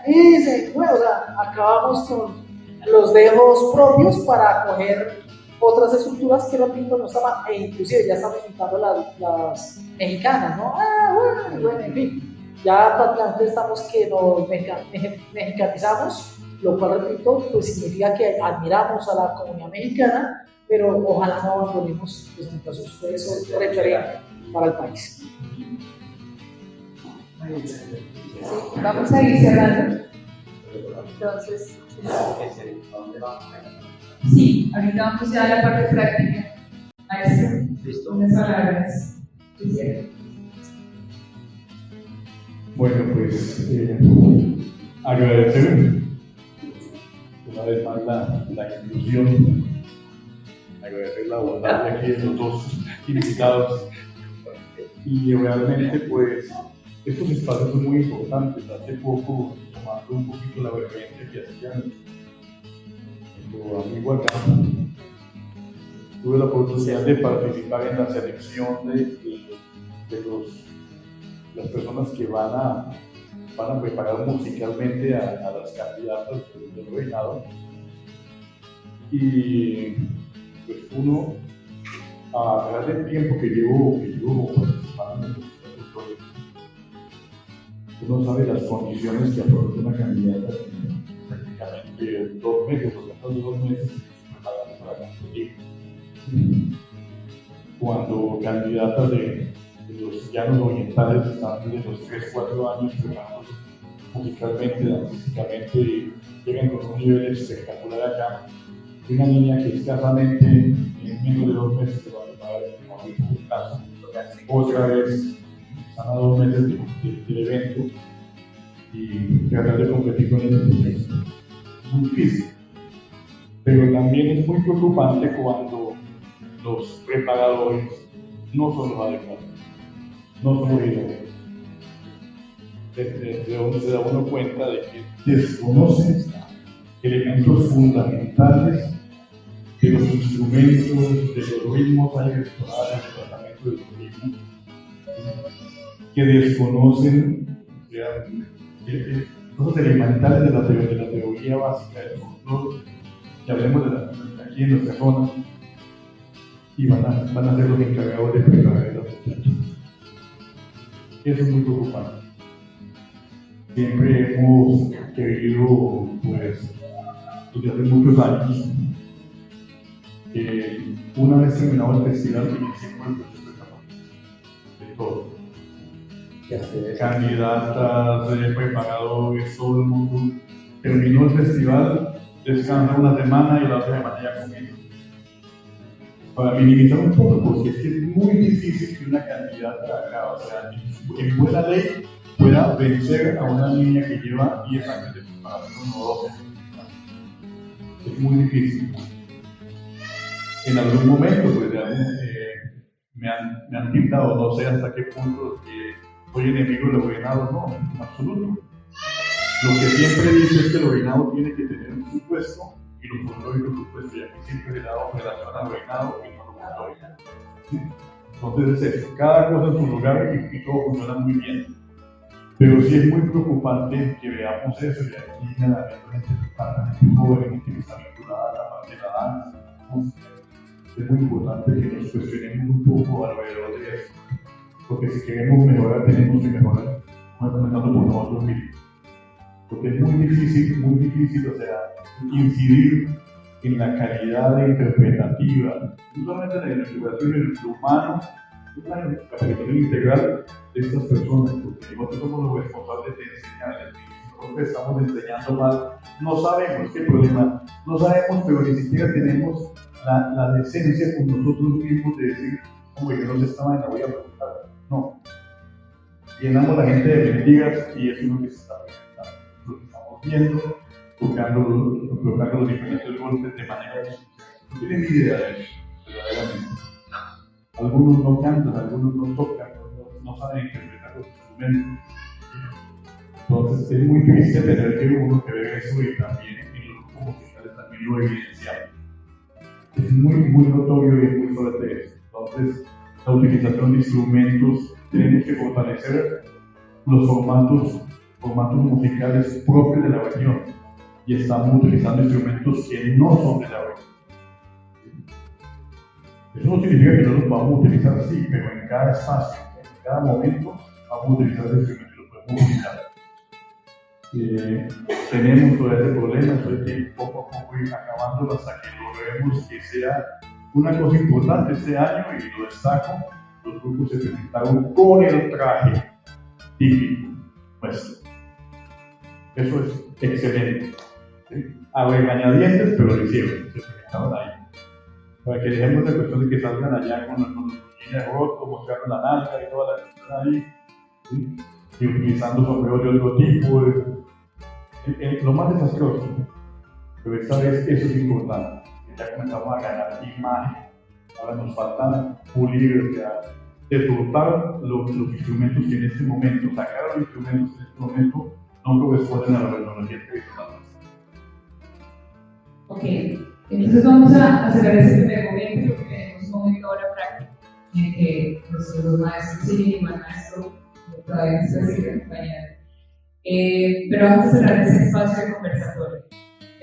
y dicen, o sea, acabamos con los dejos propios para coger otras estructuras que repito no estaban, e inclusive ya estamos invitando las mexicanas, ¿no? Bueno, en fin, ya prácticamente estamos que nos mexicanizamos, lo cual repito, pues significa que admiramos a la comunidad mexicana, pero ojalá no abandonemos, pues mientras ustedes son referente para el país. Sí, vamos a ir cerrando. Entonces, sí, ahorita vamos ya a la parte práctica. Maestro, unas palabras. Bueno, pues agradecer una vez más la inclusión, agradecer la bondad de aquí de los dos invitados y realmente pues estos espacios son muy importantes. Hace poco, tomando un poquito la referencia que hacía nuestro amigo acá, tuve la oportunidad de participar en la selección de las personas que van a preparar musicalmente a las candidatas del reinado. Y pues uno, a través del tiempo que llevo participando en estos proyectos, uno sabe las condiciones que afronta una candidata prácticamente 2 meses, o sea, 2 meses preparando para competir. Cuando candidatas de los llanos orientales están desde los 3-4 años preparando musicalmente, artísticamente, llegan con un nivel espectacular acá. Y una niña que escasamente en menos de 2 meses se va a preparar en un caso. Otra vez están a 2 meses del evento y tratar de competir con ellos es muy difícil. Pero también es muy preocupante cuando los preparadores no son los adecuados, no son los idóneos. De donde se da uno cuenta de que desconocen elementos fundamentales de los instrumentos, de los ritmos electorales, del tratamiento del turismo, que desconocen cosas elementales de la teoría básica del folclore, que hablemos aquí en nuestra zona, y van a ser los encargados de preparar a los muchachos. Eso es muy preocupante. Siempre hemos querido, pues, desde hace muchos años, una vez terminado el festival, iniciamos el proceso de capacitación de todo. Candidatas, preparadores, todo el mundo. Terminó el festival, descansa una semana y la otra semana ya comienza. Para minimizar un poco, porque es que es muy difícil que una candidata acá, o sea, en buena ley, pueda vencer a una niña que lleva 10 años de preparación o 12. Es muy difícil. En algún momento, pues, me han pintado, no sé hasta qué punto, que soy enemigo del reinado, no, en absoluto. Lo que siempre dice es que el reinado tiene que tener un supuesto y los folclóricos supuestos, y aquí siempre se le da relación al reinado y no lo folclórico. Entonces es eso, cada cosa en su lugar y todo funciona muy bien. Pero sí es muy preocupante que veamos eso, y aquí en la gente joven que está vinculada a la parte de la danza, música. Es muy importante que nos cuestionemos un poco alrededor de eso, porque si queremos mejorar, tenemos que mejorar, comenzando por nosotros mismos. Porque es muy difícil, o sea, incidir en la calidad interpretativa, no solamente en la interpretación en lo humano, sino en la capacitación integral de estas personas, porque nosotros somos los responsables de enseñar. Nosotros estamos enseñando mal, no sabemos qué problema, no sabemos, pero ni siquiera tenemos la decencia con nosotros mismos de decir, hombre, yo no sé esta vaina, voy a preguntar. No. Llenamos a la gente de mentiras y eso es lo que se está presentando. Lo que estamos viendo tocando los diferentes golpes de manera. No tienen ni idea de eso, verdaderamente. Algunos no cantan, algunos no tocan, no saben interpretar los instrumentos. Entonces es muy triste tener que uno que ve eso y también en los grupos musicales también lo evidenciamos. Es muy notorio y es muy fuerte eso. Entonces, la utilización de instrumentos, tenemos que fortalecer los formatos musicales propios de la región y estamos utilizando instrumentos que no son de la región. Eso no significa que no los vamos a utilizar así, pero en cada espacio, en cada momento, vamos a utilizar ese instrumento y lo podemos utilizar. Tenemos todo ese problema, eso hay que poco a poco ir acabándolo hasta que logremos que sea una cosa importante este año, y lo destaco, los grupos se presentaron con el traje típico nuestro. Eso es excelente. A regañadientes, pero lo hicieron, se presentaron ahí. Para que dejemos de cuestión de que salgan allá con los bikini rotos, mostrando la nalga y toda la cuestión ahí, ¿sí? Y utilizando sombreros de otro tipo. Lo más desastroso, pero esta vez eso es importante. Ya comenzamos a ganar imagen. Ahora nos falta pulir, deturpar los instrumentos que en este momento, sacar los instrumentos que en este momento no corresponden a la tecnología tradicional. Ok, entonces vamos a cerrar este primer momento, porque tenemos un momento ahora práctico en que los maestros y el maestro todavía no se siguen acompañando. Pero vamos a cerrar ese espacio de conversatorio.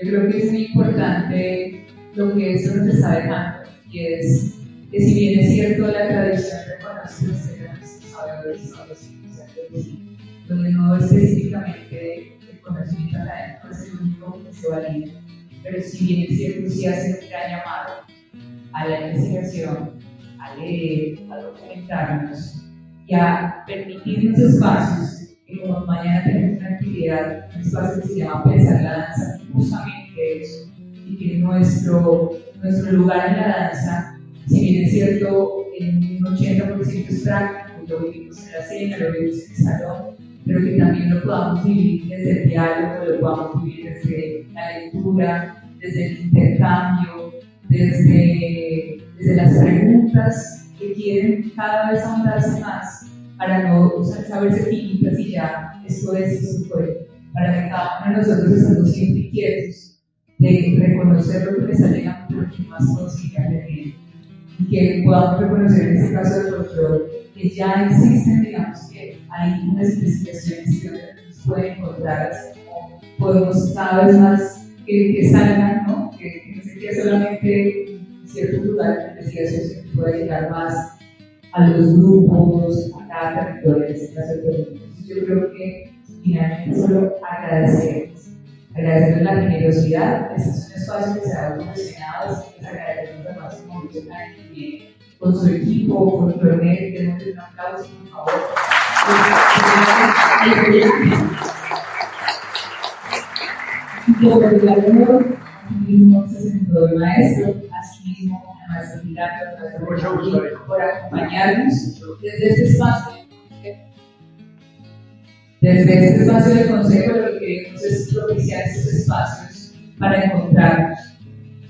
Yo creo que es muy importante lo que eso nos está dejando, y es que si bien es cierto la tradición reconoce los sabedores, donde no específicamente el conocimiento académico es el único que se valida, pero si bien es cierto, sí hace un gran llamado a la investigación, a leer, a documentarnos y a permitirnos espacios. Y como mañana tenemos una actividad, un espacio que se llama Pensar la Danza, justamente eso, y que nuestro lugar en la danza, si bien es cierto, en un 80% es práctico, lo vivimos en la escena, lo vivimos en el salón, pero que también lo podamos vivir desde el diálogo, lo podamos vivir desde la lectura, desde el intercambio, desde las preguntas que quieren cada vez ahondarse más, para no saberse finitas y ya, esto fue, para que cada uno de nosotros estemos siempre inquietos de reconocer lo que me está llegando, pero que más consiga aprender, y que podamos reconocer en este caso del control que ya existen, digamos que hay unas investigaciones que nos pueden encontrar, como podemos cada vez más que salgan, ¿no? Que no se quede solamente en ciertos lugares de investigación, sino que pueda llegar más a los grupos, a cada territorio, en este caso del mundo. Yo creo que finalmente solo agradecerles la generosidad. Este es un espacio que se ha evolucionado, así que les agradecemos a Máximo Mucho también con su equipo, con Clonet, démosle un aplauso, por favor. Y por el honor, aquí mismo se sentó el maestro, así mismo el maestro Pilar, por acompañarnos desde este espacio. Desde este espacio del Consejo, lo que queremos es propiciar estos espacios para encontrarnos,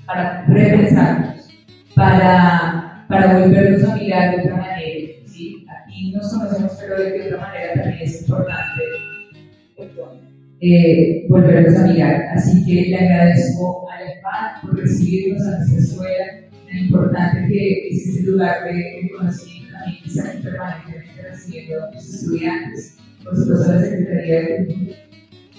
para repensarnos, para volvernos a mirar de otra manera. ¿Sí? Aquí nos conocemos, pero de otra manera también es importante volvernos a mirar. Así que le agradezco a la EPAN por recibirnos a nuestra escuela, tan importante que es este lugar de conocimiento también que está aquí permanentemente recibiendo a nuestros estudiantes, por supuesto a la Secretaría de Cultura.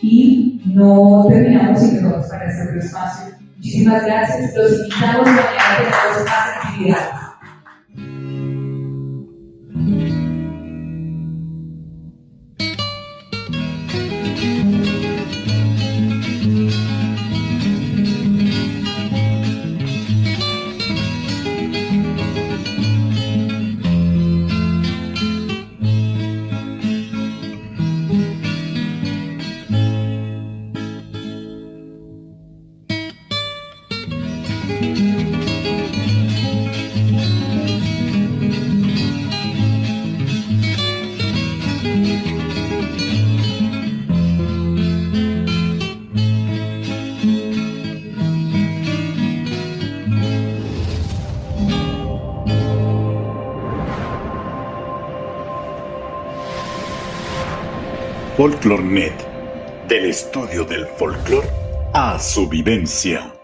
Y no terminamos y nos vamos para este otro espacio. Muchísimas gracias. Los invitamos mañana a tener más actividades. FolklorNet, del estudio del folclore a su vivencia.